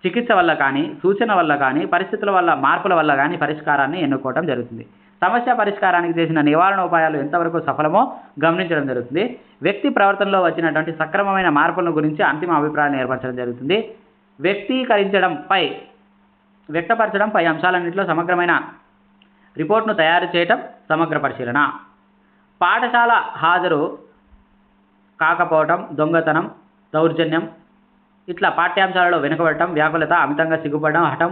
చికిత్స వల్ల కానీ, సూచన వల్ల కానీ, పరిస్థితుల వల్ల, మార్పుల వల్ల కానీ పరిష్కారాన్ని ఎన్నుకోవడం జరుగుతుంది. సమస్య పరిష్కారానికి చేసిన నివారణ ఉపాయాలు ఎంతవరకు సఫలమో గమనించడం జరుగుతుంది. వ్యక్తి ప్రవర్తనలో వచ్చినటువంటి సక్రమమైన మార్పుల గురించి అంతిమ అభిప్రాయాన్ని ఏర్పరచడం జరుగుతుంది. వ్యక్తపరచడం పై అంశాలన్నింటిలో సమగ్రమైన రిపోర్ట్ను తయారు చేయటం సమగ్ర పరిశీలన. పాఠశాల హాజరు కాకపోవటం, దొంగతనం, దౌర్జన్యం, ఇట్లా పాఠ్యాంశాలలో వెనుకబడటం, వ్యాకులత, అమితంగా సిగ్గుపడడం, హఠం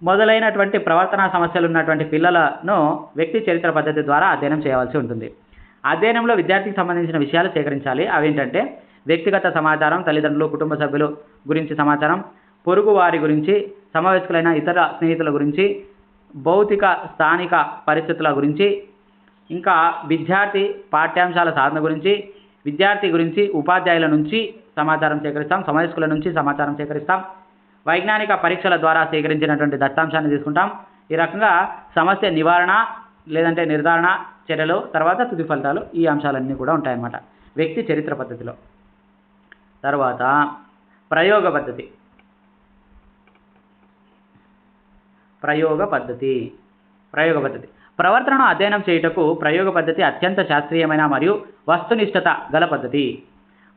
మొదలైనటువంటి ప్రవర్తనా సమస్యలు ఉన్నటువంటి పిల్లలను వ్యక్తి చరిత్ర పద్ధతి ద్వారా అధ్యయనం చేయవలసి ఉంటుంది. అధ్యయనంలో విద్యార్థికి సంబంధించిన విషయాలు సేకరించాలి. అవేంటంటే వ్యక్తిగత సమాచారం, తల్లిదండ్రులు, కుటుంబ సభ్యులు గురించి సమాచారం, పొరుగు వారి గురించి, సమవయస్కులైన ఇతర స్నేహితుల గురించి, భౌతిక స్థానిక పరిస్థితుల గురించి, ఇంకా విద్యార్థి పాఠ్యాంశాల సాధన గురించి, విద్యార్థి గురించి ఉపాధ్యాయుల నుంచి సమాచారం సేకరిస్తాం, సమవయస్కుల నుంచి సమాచారం సేకరిస్తాం, వైజ్ఞానిక పరీక్షల ద్వారా సేకరించినటువంటి దత్తాంశాన్ని తీసుకుంటాం. ఈ రకంగా సమస్య నివారణ లేదంటే నిర్ధారణ చర్యలు, తర్వాత తుది ఫలితాలు, ఈ అంశాలన్నీ కూడా ఉంటాయన్నమాట వ్యక్తి చరిత్ర పద్ధతిలో. తర్వాత ప్రయోగ పద్ధతి. ప్రయోగ పద్ధతి ప్రవర్తనను అధ్యయనం చేయుటకు ప్రయోగ పద్ధతి అత్యంత శాస్త్రీయమైన మరియు వస్తునిష్టత గల పద్ధతి.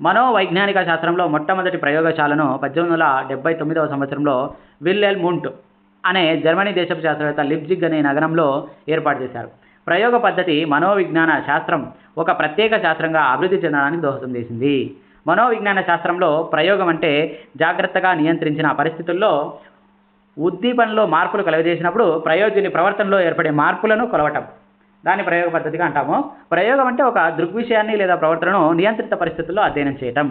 మనోవైజ్ఞానిక శాస్త్రంలో మొట్టమొదటి ప్రయోగశాలను 1879వ సంవత్సరంలో విల్లెమ్ వుంట్ అనే జర్మనీ దేశపు శాస్త్రవేత్త లిప్జిగ్ అనే నగరంలో ఏర్పాటు చేశారు. ప్రయోగ పద్ధతి మనోవిజ్ఞాన శాస్త్రం ఒక ప్రత్యేక శాస్త్రంగా అభివృద్ధి చెందడానికి దోహదం చేసింది. మనోవిజ్ఞాన శాస్త్రంలో ప్రయోగం అంటే జాగ్రత్తగా నియంత్రించిన పరిస్థితుల్లో ఉద్దీపనలో మార్పులు కలుగజేసినప్పుడు ప్రయోజని ప్రవర్తనలో ఏర్పడే మార్పులను కొలవటం, దాన్ని ప్రయోగ పద్ధతిగా అంటాము. ప్రయోగం అంటే ఒక దృగ్విషయాన్ని లేదా ప్రవర్తనను నియంత్రిత పరిస్థితుల్లో అధ్యయనం చేయటం.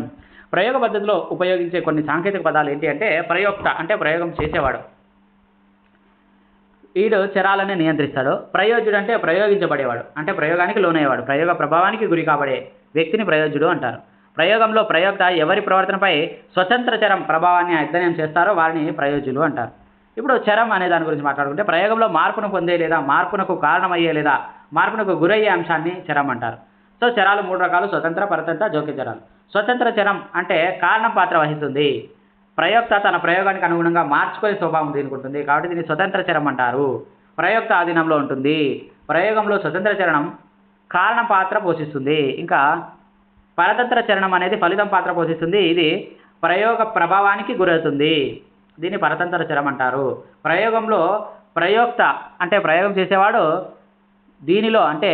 ప్రయోగ పద్ధతిలో ఉపయోగించే కొన్ని సాంకేతిక పదాలు ఏంటి అంటే ప్రయోక్త అంటే ప్రయోగం చేసేవాడు, వీడు చరాలని నియంత్రిస్తాడు. ప్రయోజ్యుడు అంటే ప్రయోగించబడేవాడు, అంటే ప్రయోగానికి లోనయ్యేవాడు, ప్రయోగ ప్రభావానికి గురి కాబడే వ్యక్తిని ప్రయోజ్యుడు అంటారు. ప్రయోగంలో ప్రయోక్త ఎవరి ప్రవర్తనపై స్వతంత్ర చరం ప్రభావాన్ని అధ్యయనం చేస్తారో వారిని ప్రయోజ్యులు అంటారు. ఇప్పుడు చరం అనే దాని గురించి మాట్లాడుకుంటే ప్రయోగంలో మార్పును పొందే లేదా మార్పునకు కారణమయ్యే లేదా మార్పునకు గురయ్యే అంశాన్ని చరం అంటారు. సో చరాలు 3 రకాలు: స్వతంత్ర, పరతంత్ర, జోక్య చరాలు. స్వతంత్ర చరం అంటే కారణం పాత్ర వహిస్తుంది. ప్రయోక్త తన ప్రయోగానికి అనుగుణంగా మార్చుకునే స్వభావం దీనికి ఉంటుంది కాబట్టి దీన్ని స్వతంత్ర చరం అంటారు. ప్రయోక్త ఆధీనంలో ఉంటుంది. ప్రయోగంలో స్వతంత్ర చరణం కారణం పాత్ర పోషిస్తుంది. ఇంకా పరతంత్ర చరణం అనేది ఫలితం పాత్ర పోషిస్తుంది. ఇది ప్రయోగ ప్రభావానికి గురవుతుంది. దీన్ని పరతంత్ర చరం అంటారు. ప్రయోగంలో ప్రయోక్త అంటే ప్రయోగం చేసేవాడు దీనిలో అంటే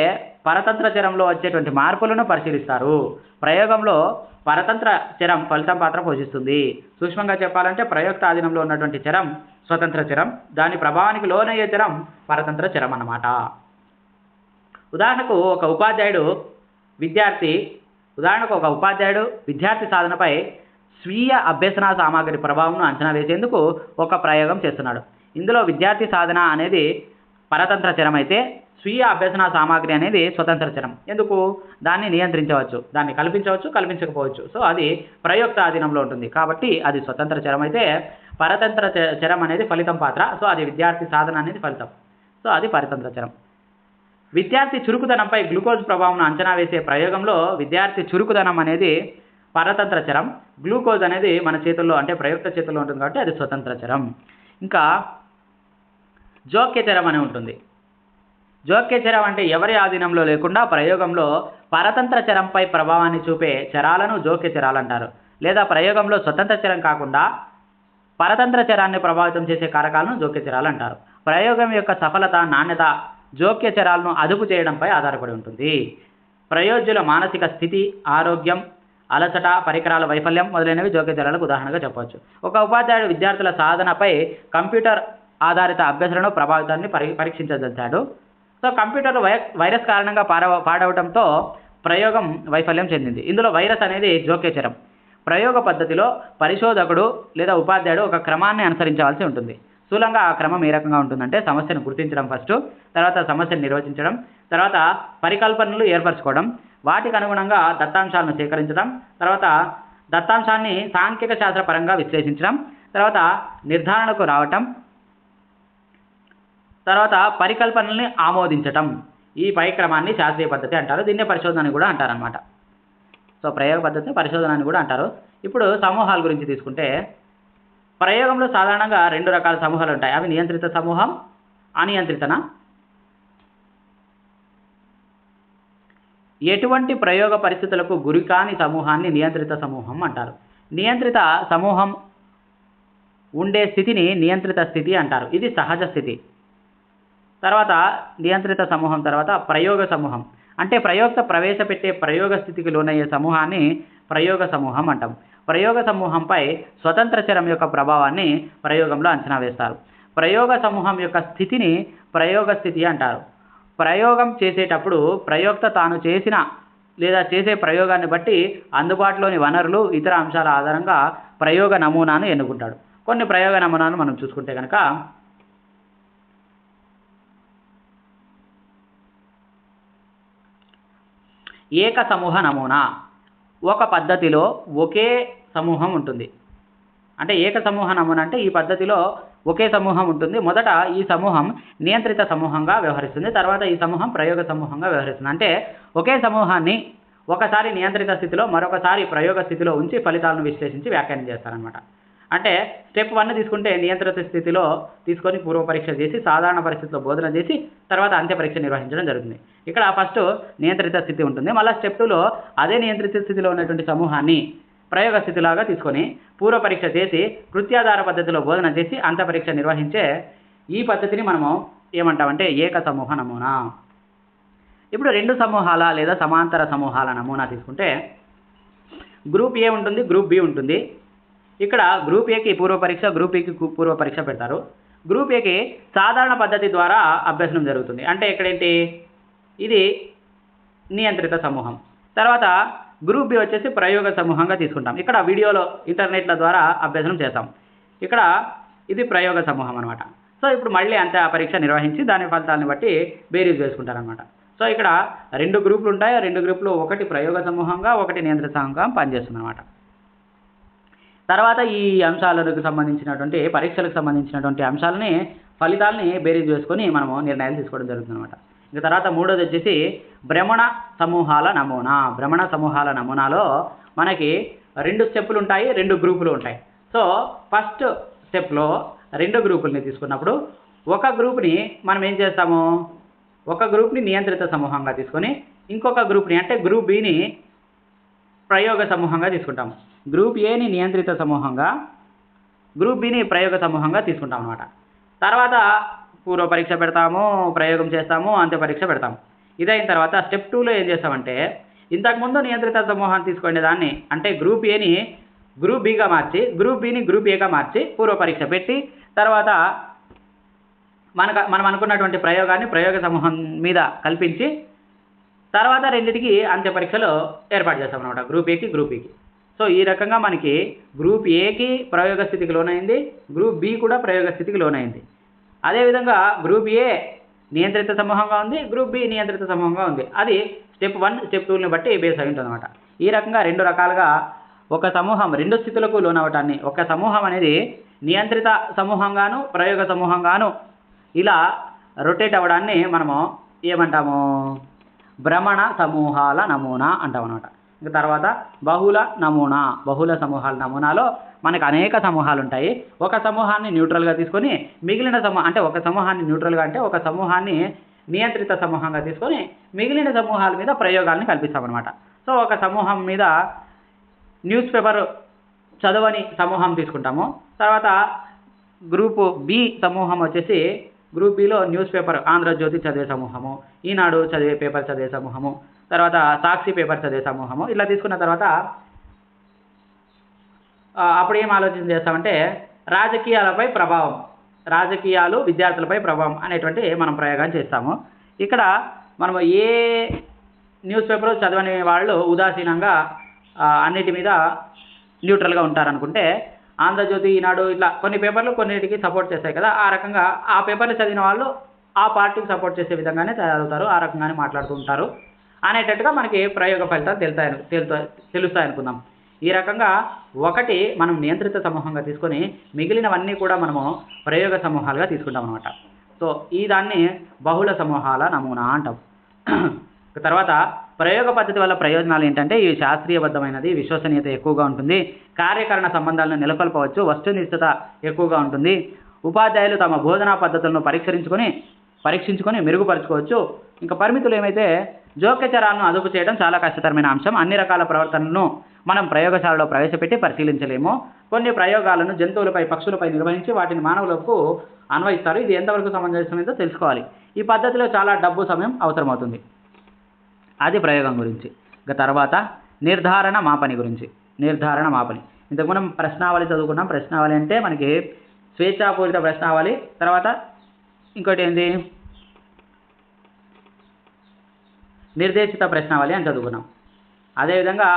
పరతంత్ర చరంలో వచ్చేటువంటి మార్పులను పరిశీలిస్తారు. ప్రయోగంలో పరతంత్ర చరం ఫలితం పాత్ర పోషిస్తుంది. సూక్ష్మంగా చెప్పాలంటే ప్రయోక్త ఆధీనంలో ఉన్నటువంటి చరం స్వతంత్ర చరం, దాని ప్రభావానికి లోనయ్యే చరం పరతంత్ర చరం అన్నమాట. ఉదాహరణకు ఒక ఉపాధ్యాయుడు విద్యార్థి సాధనపై స్వీయ అభ్యసన సామాగ్రి ప్రభావంను అంచనా వేసేందుకు ఒక ప్రయోగం చేస్తున్నాడు. ఇందులో విద్యార్థి సాధన అనేది పరతంత్ర చరం అయితే స్వీయ అభ్యసన సామాగ్రి అనేది స్వతంత్ర చరం. ఎందుకు? దాన్ని నియంత్రించవచ్చు, దాన్ని కల్పించవచ్చు, కల్పించకపోవచ్చు. సో అది ప్రయోక్త ఆధీనంలో ఉంటుంది కాబట్టి అది స్వతంత్ర చరం అయితే పరతంత్ర చరం అనేది ఫలితం పాత్ర. సో అది విద్యార్థి సాధన అనేది ఫలితం. సో అది పరతంత్ర చరం. విద్యార్థి చురుకుదనంపై గ్లూకోజ్ ప్రభావం అంచనా వేసే ప్రయోగంలో విద్యార్థి చురుకుదనం అనేది పరతంత్ర చరం, గ్లూకోజ్ అనేది మన చేతుల్లో అంటే ప్రయుక్త చేతుల్లో ఉంటుంది కాబట్టి అది స్వతంత్ర చరం. ఇంకా జోక్య చరం అని ఉంటుంది. జోక్య చరం అంటే ఎవరి ఆధీనంలో లేకుండా ప్రయోగంలో పరతంత్ర చరంపై ప్రభావాన్ని చూపే చరాలను జోక్య చరాలు అంటారు. లేదా ప్రయోగంలో స్వతంత్ర చరం కాకుండా పరతంత్ర చరాన్ని ప్రభావితం చేసే కారకాలను జోక్య చరాలు అంటారు. ప్రయోగం యొక్క సఫలత, నాణ్యత జోక్య చరాలను అదుపు చేయడంపై ఆధారపడి ఉంటుంది. ప్రయోజ్యుల మానసిక స్థితి, ఆరోగ్యం, అలసట, పరికరాల వైఫల్యం మొదలైనవి జోక్య చరాలకు ఉదాహరణగా చెప్పవచ్చు. ఒక ఉపాధ్యాయుడు విద్యార్థుల సాధనపై కంప్యూటర్ ఆధారిత అభ్యసనను ప్రభావితాన్ని పరీక్షించదలిచాడు. సో కంప్యూటర్ వైరస్ కారణంగా పాడవడంతో ప్రయోగం వైఫల్యం చెందింది. ఇందులో వైరస్ అనేది జోక్య చరం. ప్రయోగ పద్ధతిలో పరిశోధకుడు లేదా ఉపాధ్యాయుడు ఒక క్రమాన్ని అనుసరించవలసి ఉంటుంది. స్థూలంగా ఆ క్రమం ఏ రకంగా ఉంటుందంటే సమస్యను గుర్తించడం ఫస్ట్, తర్వాత సమస్యను నిర్వచించడం, తర్వాత పరికల్పనలు ఏర్పరచుకోవడం, వాటికి అనుగుణంగా దత్తాంశాలను సేకరించడం, తర్వాత దత్తాంశాన్ని సాంఖ్యక శాస్త్రపరంగా విశ్లేషించడం, తర్వాత నిర్ధారణకు రావటం, తర్వాత పరికల్పనల్ని ఆమోదించటం. ఈ పై క్రమాన్ని శాస్త్రీయ పద్ధతి అంటారు. దీన్నే పరిశోధన అని కూడా అంటారనమాట. సో ప్రయోగ పద్ధతి పరిశోధన అని కూడా అంటారు. ఇప్పుడు సమూహాల గురించి తీసుకుంటే ప్రయోగంలో సాధారణంగా 2 రకాల సమూహాలు ఉంటాయి. అవి నియంత్రిత సమూహం, అనియంత్రితన. ఎటువంటి ప్రయోగ పరిస్థితులకు గురికాని సమూహాన్ని నియంత్రిత సమూహం అంటారు. నియంత్రిత సమూహం ఉండే స్థితిని నియంత్రిత స్థితి అంటారు. ఇది సహజ స్థితి. తర్వాత నియంత్రిత సమూహం తర్వాత ప్రయోగ సమూహం అంటే ప్రయోక్త ప్రవేశపెట్టే ప్రయోగ స్థితికి లోనయ్యే సమూహాన్ని ప్రయోగ సమూహం అంటాం. ప్రయోగ సమూహంపై స్వతంత్ర చరం యొక్క ప్రభావాన్ని ప్రయోగంలో అంచనా వేస్తారు. ప్రయోగ సమూహం యొక్క స్థితిని ప్రయోగ స్థితి అంటారు. ప్రయోగం చేసేటప్పుడు ప్రయోక్త తాను చేసిన లేదా చేసే ప్రయోగాన్ని బట్టి అందుబాటులోని వనరులు, ఇతర అంశాల ఆధారంగా ప్రయోగ నమూనాను ఎన్నుకుంటాడు. కొన్ని ప్రయోగ నమూనాలు మనం చూసుకుంటే కనుక ఏక సమూహ నమూనా. ఒక పద్ధతిలో ఒకే సమూహం ఉంటుంది. అంటే ఏక సమూహ నమూనా అంటే ఈ పద్ధతిలో ఒకే సమూహం ఉంటుంది. మొదట ఈ సమూహం నియంత్రిత సమూహంగా వ్యవహరిస్తుంది, తర్వాత ఈ సమూహం ప్రయోగ సమూహంగా వ్యవహరిస్తుంది. అంటే ఒకే సమూహాన్ని ఒకసారి నియంత్రిత స్థితిలో మరొకసారి ప్రయోగ స్థితిలో ఉంచి ఫలితాలను విశ్లేషించి వ్యాఖ్యానం చేస్తారనమాట. అంటే స్టెప్ 1 తీసుకుంటే నియంత్రిత స్థితిలో తీసుకొని పూర్వ పరీక్ష చేసి సాధారణ పరిస్థితిలో బోధన చేసి తర్వాత అంత్య పరీక్ష నిర్వహించడం జరుగుతుంది. ఇక్కడ ఫస్ట్ నియంత్రిత స్థితి ఉంటుంది. మళ్ళీ స్టెప్ 2లో అదే నియంత్రిత స్థితిలో ఉన్నటువంటి సమూహాన్ని ప్రయోగ స్థితిలాగా తీసుకొని పూర్వ పరీక్ష చేసి కృత్యాధార పద్ధతిలో బోధన చేసి అంత్య పరీక్ష నిర్వహించే ఈ పద్ధతిని మనము ఏమంటామంటే ఏక సమూహ నమూనా. ఇప్పుడు 2 సమూహాల లేదా సమాంతర సమూహాల నమూనా తీసుకుంటే గ్రూప్ ఏ ఉంటుంది, గ్రూప్ బి ఉంటుంది. ఇక్కడ గ్రూప్ ఏకి పూర్వ పరీక్ష, గ్రూప్ బికి పూర్వ పరీక్ష పెడతారు. గ్రూప్ ఏకి సాధారణ పద్ధతి ద్వారా అభ్యసనం జరుగుతుంది. అంటే ఇక్కడేంటి, ఇది నియంత్రిత సమూహం. తర్వాత గ్రూప్ బి వచ్చేసి ప్రయోగ సమూహంగా తీసుకుంటాం. ఇక్కడ వీడియోలో ఇంటర్నెట్ల ద్వారా అభ్యసనం చేస్తాం. ఇక్కడ ఇది ప్రయోగ సమూహం అనమాట. సో ఇప్పుడు మళ్ళీ అంత పరీక్ష నిర్వహించి దాని ఫలితాలను బట్టి బేరీజ్ వేసుకుంటారనమాట. సో ఇక్కడ 2 గ్రూపులు ఉంటాయి. 2 గ్రూపులు ఒకటి ప్రయోగ సమూహంగా ఒకటి నియంత్రిత సమూహంగా పనిచేస్తుంది అనమాట. తర్వాత ఈ అంశాలకు సంబంధించినటువంటి పరీక్షలకు సంబంధించినటువంటి అంశాలని ఫలితాలని బేరీజ్ వేసుకొని మనము నిర్ణయాలు తీసుకోవడం జరుగుతుంది అనమాట. ఇక తర్వాత 3వది వచ్చేసి భ్రమణ సమూహాల నమూనా. భ్రమణ సమూహాల నమూనాలో మనకి 2 స్టెప్పులు ఉంటాయి, 2 గ్రూపులు ఉంటాయి. సో ఫస్ట్ స్టెప్లో 2 గ్రూపుల్ని తీసుకున్నప్పుడు ఒక గ్రూప్ని మనం ఏం చేస్తాము, ఒక గ్రూప్ని నియంత్రిత సమూహంగా తీసుకొని ఇంకొక గ్రూప్ని అంటే గ్రూప్ బిని ప్రయోగ సమూహంగా తీసుకుంటాము. గ్రూప్ ఏని నియంత్రిత సమూహంగా, గ్రూప్ బిని ప్రయోగ సమూహంగా తీసుకుంటాం అనమాట. తర్వాత పూర్వ పరీక్ష పెడతాము, ప్రయోగం చేస్తాము, అంత్య పరీక్ష పెడతాము. ఇదైన తర్వాత స్టెప్ 2లో ఏం చేస్తామంటే ఇంతకుముందు నియంత్రిత సమూహాన్ని తీసుకునే దాన్ని అంటే గ్రూప్ ఏని గ్రూప్ బిగా మార్చి గ్రూప్ బిని గ్రూప్ ఏగా మార్చి పూర్వ పరీక్ష పెట్టి తర్వాత మనం అనుకున్నటువంటి ప్రయోగాన్ని ప్రయోగ సమూహం మీద కల్పించి తర్వాత రెండింటికి అంత్య పరీక్షలో ఏర్పాటు చేస్తాం అనమాట, గ్రూప్ ఏకి గ్రూప్ బికి. సో ఈ రకంగా మనకి గ్రూప్ ఏకి ప్రయోగ స్థితికి లోనైంది, గ్రూప్ బి కూడా ప్రయోగ స్థితికి లోనైంది. అదేవిధంగా గ్రూప్ ఏ నియంత్రిత సమూహంగా ఉంది, గ్రూప్ బి నియంత్రిత సమూహంగా ఉంది. అది స్టెప్ 1 స్టెప్ 2ని బట్టి బేస్ అయి ఉంటుంది అనమాట. ఈ రకంగా 2 రకాలుగా ఒక సమూహం 2 స్థితులకు లోనవటాన్ని, ఒక సమూహం అనేది నియంత్రిత సమూహంగాను ప్రయోగ సమూహంగాను ఇలా రొటేట్ అవ్వడాన్ని మనము ఏమంటాము, భ్రమణ సమూహాల నమూనా అంటాం అనమాట. ఇంకా తర్వాత బహుళ నమూనా. బహుళ సమూహాల నమూనాలో మనకు అనేక సమూహాలు ఉంటాయి. ఒక సమూహాన్ని న్యూట్రల్గా తీసుకొని మిగిలిన అంటే ఒక సమూహాన్ని న్యూట్రల్గా అంటే ఒక సమూహాన్ని నియంత్రిత సమూహంగా తీసుకొని మిగిలిన సమూహాల మీద ప్రయోగాలను కల్పిస్తామన్నమాట. సో ఒక సమూహం మీద న్యూస్ పేపర్ చదవని సమూహం తీసుకుంటాము. తర్వాత గ్రూప్ బి సమూహం వచ్చేసి గ్రూప్ బిలో న్యూస్ పేపర్ ఆంధ్రజ్యోతి చదివే సమూహము, ఈనాడు పేపర్ చదివే సమూహము, తర్వాత సాక్షి పేపర్ చదివే సమూహము. ఇలా తీసుకున్న తర్వాత అప్పుడు ఏం ఆలోచన చేస్తామంటే రాజకీయాలపై ప్రభావం, రాజకీయాలు విద్యార్థులపై ప్రభావం అనేటువంటి మనం ప్రయోగం చేస్తాము. ఇక్కడ మనము ఏ న్యూస్ పేపర్ చదవని వాళ్ళు ఉదాసీనంగా అన్నిటి మీద న్యూట్రల్గా ఉంటారనుకుంటే ఆంధ్రజ్యోతి, ఈనాడు ఇట్లా కొన్ని పేపర్లు కొన్నిటికి సపోర్ట్ చేస్తాయి కదా, ఆ రకంగా ఆ పేపర్లు చదివిన వాళ్ళు ఆ పార్టీకి సపోర్ట్ చేసే విధంగానే తయారవుతారు, ఆ రకంగానే మాట్లాడుతూ ఉంటారు అనేటట్టుగా మనకి ప్రయోగ ఫలితాలు తెలుస్తాయి అనుకుందాం. ఈ రకంగా ఒకటి మనం నియంత్రిత సమూహంగా తీసుకొని మిగిలినవన్నీ కూడా మనము ప్రయోగ సమూహాలుగా తీసుకుంటాం అనమాట. సో ఈ దాన్ని బహుళ సమూహాల నమూనా అంటాం. తర్వాత ప్రయోగ పద్ధతి వల్ల ప్రయోజనాలు ఏంటంటే ఇవి శాస్త్రీయబద్ధమైనది, విశ్వసనీయత ఎక్కువగా ఉంటుంది, కార్యకరణ సంబంధాలను నెలకొల్పవచ్చు, వస్తునిష్టత ఎక్కువగా ఉంటుంది, ఉపాధ్యాయులు తమ బోధనా పద్ధతులను పరీక్షించుకొని మెరుగుపరచుకోవచ్చు. ఇంకా పరిమితులు ఏమైతే జోక్యచరాలను అదుపు చేయడం చాలా కష్టతరమైన అంశం. అన్ని రకాల ప్రవర్తనలను మనం ప్రయోగశాలలో ప్రవేశపెట్టి పరిశీలించలేము. కొన్ని ప్రయోగాలను జంతువులపై, పక్షులపై నిర్వహించి వాటిని మానవులకు అన్వయిస్తారు. ఇది ఎంతవరకు సమంజసమైందో తెలుసుకోవాలి. ఈ పద్ధతిలో చాలా డబ్బు, సమయం అవసరమవుతుంది. అది ప్రయోగం గురించి. ఇక తర్వాత నిర్ధారణ మాపని గురించి. నిర్ధారణ మాపని ఇంతకు మనం ప్రశ్నావళి చదువుకున్నాం. ప్రశ్నావళి అంటే మనకి స్వేచ్ఛాపూరిత ప్రశ్నావళి, తర్వాత ఇంకోటి ఏంటి నిర్దేశిత ప్రశ్నావళి అని చదువుకున్నాం. అదేవిధంగా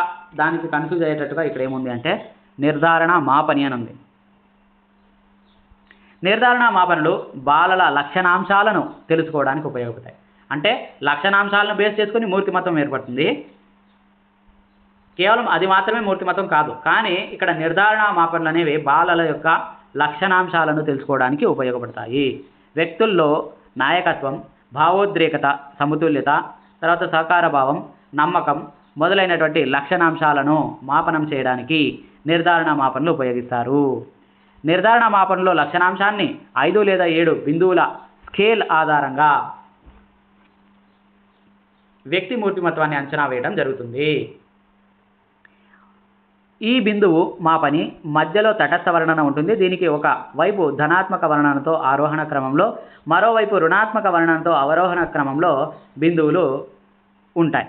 దానికి కన్ఫ్యూజ్ అయ్యేటట్టుగా ఇక్కడ ఏముంది అంటే నిర్ధారణ మాపని అని ఉంది. నిర్ధారణ మాపనలు బాలల లక్షణాంశాలను తెలుసుకోవడానికి ఉపయోగపడతాయి. అంటే లక్షణాంశాలను బేస్ చేసుకుని మూర్తిమత్వం ఏర్పడుతుంది. కేవలం అది మాత్రమే మూర్తిమత్వం కాదు. కానీ ఇక్కడ నిర్ధారణ మాపనలు అనేవి బాలల యొక్క లక్షణాంశాలను తెలుసుకోవడానికి ఉపయోగపడతాయి. వ్యక్తుల్లో నాయకత్వం, భావోద్రేకత, సమతుల్యత, తర్వాత సహకార భావం, నమ్మకం మొదలైనటువంటి లక్షణాంశాలను మాపనం చేయడానికి నిర్ధారణ మాపనలు ఉపయోగిస్తారు. నిర్ధారణ మాపనలో లక్షణాంశాన్ని 5 లేదా 7 బిందువుల స్కేల్ ఆధారంగా వ్యక్తి మూర్తిమత్వాన్ని అంచనా వేయడం జరుగుతుంది. ఈ బిందువు మాపని మధ్యలో తటస్థ వర్ణన ఉంటుంది. దీనికి ఒక వైపు ధనాత్మక వర్ణనతో ఆరోహణ క్రమంలో, మరోవైపు రుణాత్మక వర్ణనతో అవరోహణ క్రమంలో బిందువులు ఉంటాయి.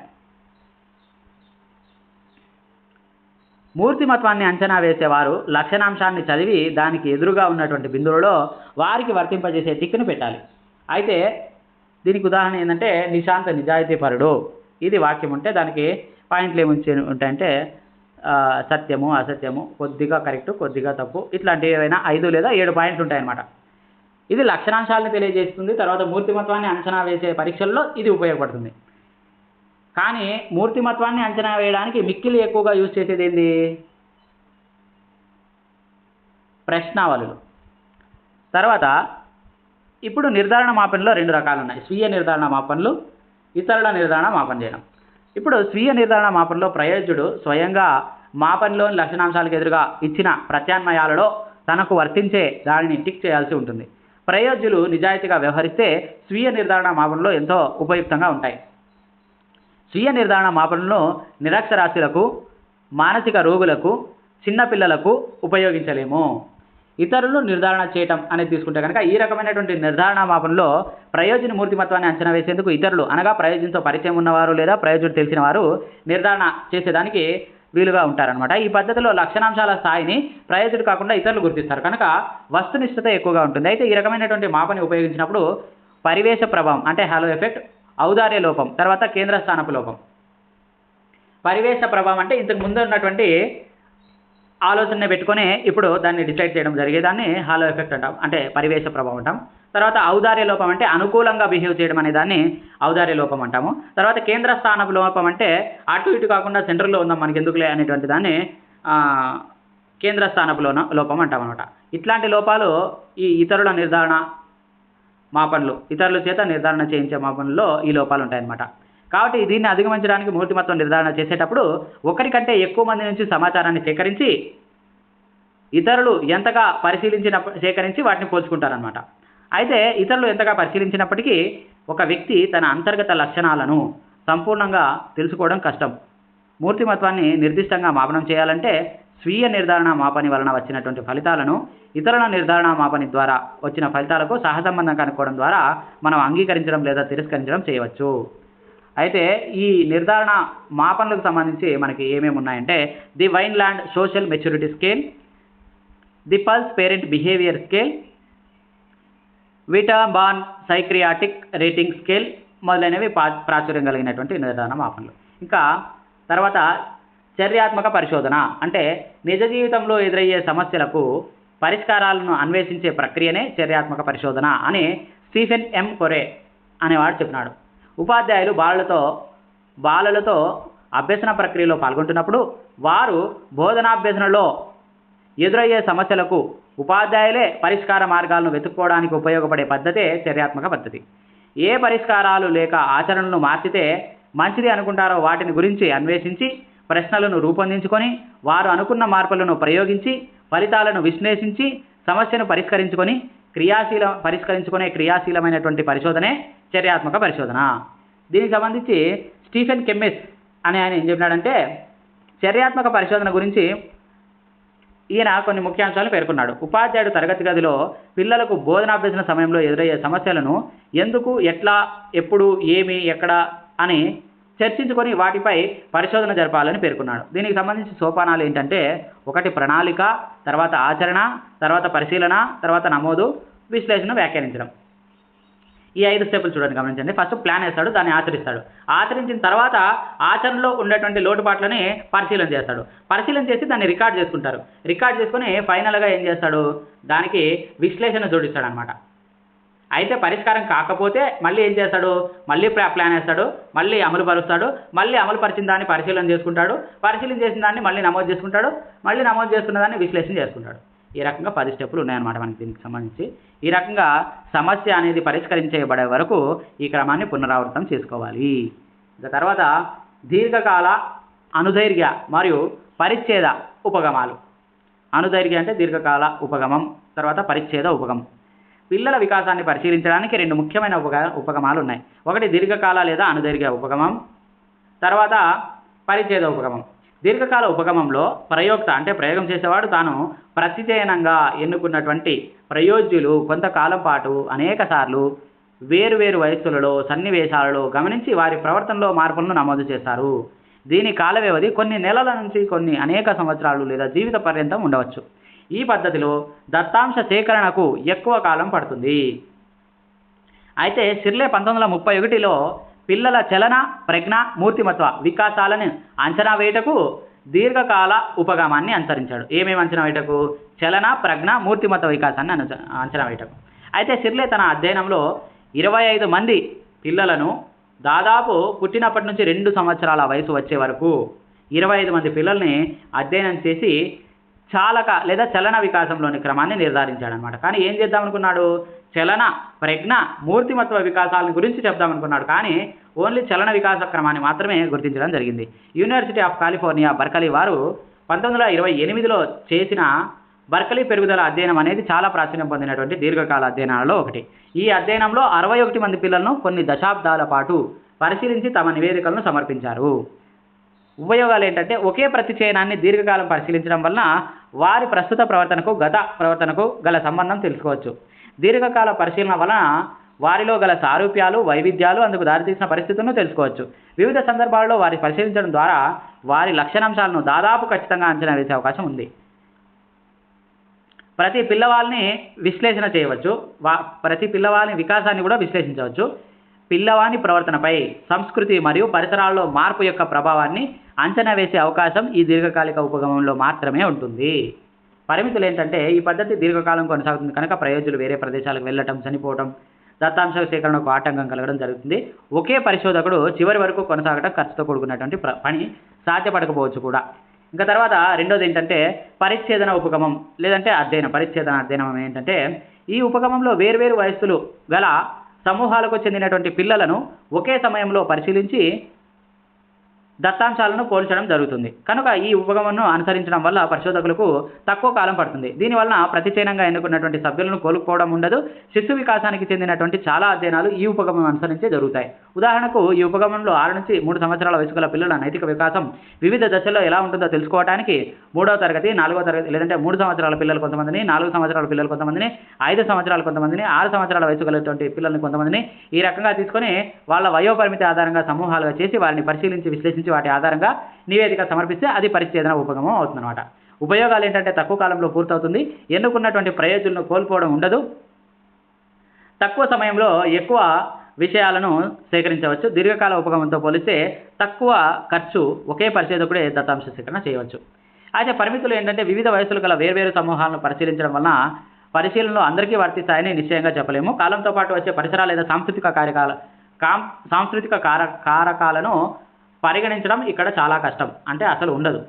మూర్తిమత్వాన్ని అంచనా వేసేవారు లక్షణాంశాన్ని చదివి దానికి ఎదురుగా ఉన్నటువంటి బిందువులలో వారికి వర్తింపజేసే టిక్ను పెట్టాలి. అయితే దీనికి ఉదాహరణ ఏంటంటే నిశాంత నిజాయితీపరుడు. ఇది వాక్యం ఉంటే దానికి పాయింట్లు ఏమి ఉంటాయంటే సత్యము, అసత్యము, కొద్దిగా కరెక్టు, కొద్దిగా తప్పు, ఇట్లాంటివి ఏవైనా 5 లేదా 7 పాయింట్లు ఉంటాయన్నమాట. ఇది లక్షణాంశాలను తెలియజేస్తుంది. తర్వాత మూర్తిమత్వాన్ని అంచనా వేసే పరీక్షల్లో ఇది ఉపయోగపడుతుంది. కానీ మూర్తిమత్వాన్ని అంచనా వేయడానికి మిక్కిలి ఎక్కువగా యూజ్ చేసేది ఏంది? ప్రశ్నావళులు. తర్వాత ఇప్పుడు నిర్ధారణ మాపనలో 2 రకాలు ఉన్నాయి. స్వీయ నిర్ధారణ మాపనలు, ఇతరుల నిర్ధారణ మాపన చేయడం. ఇప్పుడు స్వీయ నిర్ధారణ మాపనలో ప్రయోజ్యుడు స్వయంగా మాపనలోని లక్షణాంశాలకు ఎదురుగా ఇచ్చిన ప్రత్యామ్నాయాలలో తనకు వర్తించే దానిని టిక్ చేయాల్సి ఉంటుంది. ప్రయోజ్యులు నిజాయితీగా వ్యవహరిస్తే స్వీయ నిర్ధారణ మాపనలో ఎంతో ఉపయుక్తంగా ఉంటాయి. స్వీయ నిర్ధారణ మాపనలను నిరక్షరాస్యులకు, మానసిక రోగులకు, చిన్నపిల్లలకు ఉపయోగించలేము. ఇతరులు నిర్ధారణ చేయటం అనేది తీసుకుంటే కనుక ఈ రకమైనటువంటి నిర్ధారణ మాపనలో ప్రయోజన మూర్తిమత్వాన్ని అంచనా వేసేందుకు ఇతరులు అనగా ప్రయోజనంతో పరిచయం ఉన్నవారు లేదా ప్రయోజనం తెలిసిన వారు నిర్ధారణ చేసేదానికి వీలుగా ఉంటారనమాట. ఈ పద్ధతిలో లక్షణాంశాల స్థాయిని ప్రయోజకుడు కాకుండా ఇతరులు గుర్తిస్తారు కనుక వస్తునిష్టత ఎక్కువగా ఉంటుంది. అయితే ఈ రకమైనటువంటి మాపని ఉపయోగించినప్పుడు పరివేశ ప్రభావం అంటే హాలో ఎఫెక్ట్, ఔదార్య లోపం, తర్వాత కేంద్ర స్థానపు లోపం. పరివేశ ప్రభావం అంటే ఇంతకు ముందు ఉన్నటువంటి ఆలోచన పెట్టుకొని ఇప్పుడు దాన్ని డిసైడ్ చేయడం జరిగేదాన్ని హాలో ఎఫెక్ట్ అంటాం, అంటే పరివేశ ప్రభావం అంటాం. తర్వాత ఔదార్య లోపం అంటే అనుకూలంగా బిహేవ్ చేయడం అనే దాన్ని ఔదార్య లోపం అంటాము. తర్వాత కేంద్ర స్థానపు లోపం అంటే అటు ఇటు కాకుండా సెంటర్లో ఉందాం మనకి ఎందుకులే అనేటువంటి దాన్ని కేంద్ర స్థానపు లోపం అంటాం అనమాట. ఇట్లాంటి లోపాలు ఈ ఇతరుల నిర్ధారణ మాపనలు, ఇతరుల చేత నిర్ధారణ చేయించే మాపనలో ఈ లోపాలు ఉంటాయన్నమాట. కాబట్టి దీన్ని అధిగమించడానికి మూర్తిమత్వం నిర్ధారణ చేసేటప్పుడు ఒకరికంటే ఎక్కువ మంది నుంచి సమాచారాన్ని సేకరించి ఇతరులు ఎంతగా సేకరించి వాటిని పోల్చుకుంటారనమాట. అయితే ఇతరులు ఎంతగా పరిశీలించినప్పటికీ ఒక వ్యక్తి తన అంతర్గత లక్షణాలను సంపూర్ణంగా తెలుసుకోవడం కష్టం. మూర్తిమత్వాన్ని నిర్దిష్టంగా మాపనం చేయాలంటే స్వీయ నిర్ధారణ మాపని వలన వచ్చినటువంటి ఫలితాలను ఇతరుల నిర్ధారణ మాపని ద్వారా వచ్చిన ఫలితాలకు సహసంబంధం కనుక్కోవడం ద్వారా మనం అంగీకరించడం లేదా తిరస్కరించడం చేయవచ్చు. అయితే ఈ నిర్ధారణ మాపనలకు సంబంధించి మనకి ఏమేమి ఉన్నాయంటే the Vineland social maturity scale, the pulse parent behaviour scale, Wittenborn psychiatric rating scale మొదలైనవి ప్రాచుర్యం కలిగినటువంటి నిర్ధారణ మాపనలు. ఇంకా తర్వాత చర్యాత్మక పరిశోధన అంటే నిజ జీవితంలో ఎదురయ్యే సమస్యలకు పరిష్కారాలను అన్వేషించే ప్రక్రియనే చర్యాత్మక పరిశోధన అని స్టీఫెన్ ఎం కొరే అనేవాడు చెప్పినాడు. ఉపాధ్యాయులు బాలలతో అభ్యసన ప్రక్రియలో పాల్గొంటున్నప్పుడు వారు బోధనాభ్యసనలో ఎదురయ్యే సమస్యలకు ఉపాధ్యాయులే పరిష్కార మార్గాలను వెతుక్కోవడానికి ఉపయోగపడే పద్ధతే చర్యాత్మక పద్ధతి. ఏ పరిష్కారాలు లేక ఆచరణలను మార్చితే మంచిది అనుకుంటారో వాటిని గురించి అన్వేషించి ప్రశ్నలను రూపొందించుకొని వారు అనుకున్న మార్పులను ప్రయోగించి ఫలితాలను విశ్లేషించి సమస్యను పరిష్కరించుకునే క్రియాశీలమైనటువంటి పరిశోధనే చర్యాత్మక పరిశోధన. దీనికి సంబంధించి స్టీఫెన్ కెమ్మెస్ అనే ఆయన ఏం చెప్పినాడంటే చర్యాత్మక పరిశోధన గురించి ఈయన కొన్ని ముఖ్యాంశాలు పేర్కొన్నాడు. ఉపాధ్యాయుడు తరగతి గదిలో పిల్లలకు బోధనాభ్యసన సమయంలో ఎదురయ్యే సమస్యలను ఎందుకు, ఎట్లా, ఎప్పుడు, ఏమి, ఎక్కడ అని చర్చించుకొని వాటిపై పరిశోధన జరపాలని పేర్కొన్నాడు. దీనికి సంబంధించి సోపానాలు ఏంటంటే 1 ప్రణాళిక, తర్వాత ఆచరణ, తర్వాత పరిశీలన, తర్వాత నమోదు, విశ్లేషణ, వ్యాఖ్యానించడం. ఈ 5 స్టెప్పులు చూడండి, గమనించండి. ఫస్ట్ ప్లాన్ వేస్తాడు, దాన్ని ఆచరిస్తాడు. ఆచరించిన తర్వాత ఆచరణలో ఉండేటువంటి లోటుపాట్లని పరిశీలన చేసి దాన్ని రికార్డ్ చేసుకుంటారు. రికార్డ్ చేసుకొని ఫైనల్గా ఏం చేస్తాడు, దానికి విశ్లేషణ జోడిస్తాడు అనమాట. అయితే పరిష్కారం కాకపోతే మళ్ళీ ఏం చేస్తాడు, మళ్ళీ ప్లాన్ వేస్తాడు, మళ్ళీ అమలు పరుస్తాడు, మళ్ళీ అమలు పరిచిన దాన్ని పరిశీలన చేసుకుంటాడు, పరిశీలన చేసిన దాన్ని మళ్ళీ నమోదు చేసుకుంటాడు, మళ్ళీ నమోదు చేసుకున్న దాన్ని విశ్లేషణ చేసుకుంటాడు. ఈ రకంగా 10 స్టెప్పులు ఉన్నాయన్నమాట మనకి దీనికి సంబంధించి. ఈ రకంగా సమస్య అనేది పరిష్కరించబడే వరకు ఈ క్రమాన్ని పునరావృతం చేసుకోవాలి. ఇక తర్వాత దీర్ఘకాల అనుదైర్ఘ్య మరియు పరిచ్ఛేద ఉపగమాలు. అనుదైర్ఘ్య అంటే దీర్ఘకాల ఉపగమం, తర్వాత పరిచ్ఛేద ఉపగమం. పిల్లల వికాసాన్ని పరిశీలించడానికి 2 ముఖ్యమైన ఉపగమాలు ఉన్నాయి. ఒకటి దీర్ఘకాల లేదా అనుదైర్ఘ్య ఉపగమం, తర్వాత పరిచ్ఛేద ఉపగమం. దీర్ఘకాల ఉపగమంలో ప్రయోక్త అంటే ప్రయోగం చేసేవాడు తాను ప్రతిచయనంగా ఎన్నుకున్నటువంటి ప్రయోజ్యులు కొంతకాలం పాటు అనేక సార్లు వేరువేరు వయస్సులలో సన్నివేశాలలో గమనించి వారి ప్రవర్తనలో మార్పులను నమోదు చేస్తారు. దీని కాల వ్యవధి కొన్ని నెలల నుంచి కొన్ని అనేక సంవత్సరాలు లేదా జీవిత పర్యంతం ఉండవచ్చు. ఈ పద్ధతిలో దత్తాంశ సేకరణకు ఎక్కువ కాలం పడుతుంది. అయితే షిర్లే 1931లో పిల్లల చలన, ప్రజ్ఞ, మూర్తిమత్వ వికాసాలను అంచనా వేయటకు దీర్ఘకాల ఉపగమాన్ని అనుసరించాడు. ఏమేమి అంచనా వేయటకు? చలన, ప్రజ్ఞ, మూర్తిమత్వ వికాసాన్ని అంచనా వేయటకు. అయితే షిర్లే తన అధ్యయనంలో 25 మంది పిల్లలను దాదాపు పుట్టినప్పటి నుంచి 2 సంవత్సరాల వయసు వచ్చే వరకు 25 మంది పిల్లల్ని అధ్యయనం చేసి చాలక లేదా చలన వికాసంలోని క్రమాన్ని నిర్ధారించాడనమాట. కానీ ఏం చేద్దామనుకున్నాడు? చలన, ప్రజ్ఞ, మూర్తిమత్వ వికాసాల గురించి చెప్దామనుకున్నాడు. కానీ ఓన్లీ చలన వికాస క్రమాన్ని మాత్రమే గుర్తించడం జరిగింది. యూనివర్సిటీ ఆఫ్ కాలిఫోర్నియా బర్కలీ వారు 1928లో చేసిన బర్కలీ పెరుగుదల అధ్యయనం అనేది చాలా ప్రాచుర్యం పొందినటువంటి దీర్ఘకాల అధ్యయనాలలో ఒకటి. ఈ అధ్యయనంలో 61 మంది పిల్లలను కొన్ని దశాబ్దాల పాటు పరిశీలించి తమ నివేదికలను సమర్పించారు. ఉపయోగాలు ఏంటంటే ఒకే ప్రతిచయనాన్ని దీర్ఘకాలం పరిశీలించడం వలన వారి ప్రస్తుత ప్రవర్తనకు గత ప్రవర్తనకు గల సంబంధం తెలుసుకోవచ్చు. దీర్ఘకాల పరిశీలన వలన వారిలో గల సారూప్యాలు, వైవిధ్యాలు, అందుకు దారితీసిన పరిస్థితులను తెలుసుకోవచ్చు. వివిధ సందర్భాల్లో వారి పరిశీలించడం ద్వారా వారి లక్షణాంశాలను దాదాపు ఖచ్చితంగా అంచనా వేసే అవకాశం ఉంది. ప్రతి పిల్లవాళ్ళని విశ్లేషణ చేయవచ్చు, ప్రతి పిల్లవాని వికాసాన్ని కూడా విశ్లేషించవచ్చు. పిల్లవాని ప్రవర్తనపై సంస్కృతి మరియు పరిసరాల్లో మార్పు యొక్క ప్రభావాన్ని అంచనా వేసే అవకాశం ఈ దీర్ఘకాలిక ఉపగమంలో మాత్రమే ఉంటుంది. పరిమితులు ఏంటంటే ఈ పద్ధతి దీర్ఘకాలం కొనసాగుతుంది కనుక ప్రయోజకులు వేరే ప్రదేశాలకు వెళ్ళటం, చనిపోవటం, దత్తాంశ సేకరణకు ఆటంకం కలగడం జరుగుతుంది. ఒకే పరిశోధకుడు చివరి వరకు కొనసాగడం ఖర్చుతో కూడుకున్నటువంటి పని సాధ్యపడకపోవచ్చు కూడా. ఇంకా తర్వాత రెండోది ఏంటంటే పరిచ్ఛేదన ఉపగమం లేదంటే అధ్యయనం. అధ్యయనం ఏంటంటే ఈ ఉపగమంలో వేర్వేరు వయస్సులు గల సమూహాలకు చెందినటువంటి పిల్లలను ఒకే సమయంలో పరిశీలించి దత్తాంశాలను పోల్చడం జరుగుతుంది. కనుక ఈ ఉపగమను అనుసరించడం వల్ల పరిశోధకులకు తక్కువ కాలం పడుతుంది. దీనివలన ప్రతిచయనంగా ఎన్నుకున్నటువంటి సభ్యులను కోలుకోవడం ఉండదు. శిశు వికాసానికి చెందినటువంటి చాలా అధ్యయనాలు ఈ ఉపగమం అనుసరించే జరుగుతాయి. ఉదాహరణకు ఈ ఉపగమంలో 6 నుంచి 3 సంవత్సరాల వయసు గల పిల్లల నైతిక వికాసం వివిధ దశల్లో ఎలా ఉంటుందో తెలుసుకోవడానికి 3వ తరగతి, 4వ తరగతి లేదంటే 3 సంవత్సరాల పిల్లలు కొంతమందిని, 4 సంవత్సరాల పిల్లలు కొంతమందిని, 5 సంవత్సరాలు కొంతమందిని, 6 సంవత్సరాల వయసు గలటువంటి పిల్లల్ని కొంతమందిని ఈ రకంగా తీసుకొని వాళ్ళ వయోపరిమితి ఆధారంగా సమూహాలుగా చేసి వారిని పరిశీలించి విశ్లేషించి వాటి ఆధారంగా నివేదిక సమర్పిస్తే అది పరిచ్ఛేదన ఉపగమం అవుతుందన్నమాట. ఉపయోగాలు ఏంటంటే తక్కువ కాలంలో పూర్తవుతుంది, ఎన్నుకున్నటువంటి ప్రయోజనాలను కోల్పోవడం ఉండదు, తక్కువ సమయంలో ఎక్కువ విషయాలను సేకరించవచ్చు. దీర్ఘకాల ఉపగమంతో పోలిస్తే తక్కువ ఖర్చు, ఒకే పరిశోధకుడే దత్తాంశ సేకరణ చేయవచ్చు. అయితే పరిమితులు ఏంటంటే వివిధ వయసులు గల వేర్వేరు సమూహాలను పరిశీలించడం వలన పరిశీలనలు అందరికీ వర్తిస్తాయని నిశ్చయంగా చెప్పలేము. కాలంతో పాటు వచ్చే పరిసర లేదా సాంస్కృతిక కారకాలను పరిగణించడం ఇక్కడ చాలా కష్టం, అంటే అసలు ఉండదు.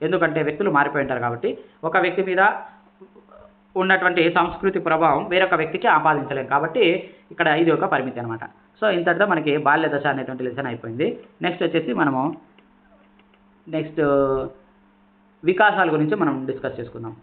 ఎందుకంటే వ్యక్తులు మారిపోయి ఉంటారు కాబట్టి ఒక వ్యక్తి మీద ఉన్నటువంటి సంస్కృతి ప్రభావం వేరొక వ్యక్తికి ఆపాదించలేము కాబట్టి ఇక్కడ ఇది ఒక పరిమితి అనమాట. సో ఇంతటితో మనకి బాల్య దశ అనేటువంటి లెసన్ అయిపోయింది. నెక్స్ట్ వచ్చేసి మనము వికాసాల గురించి మనం డిస్కస్ చేసుకుందాం.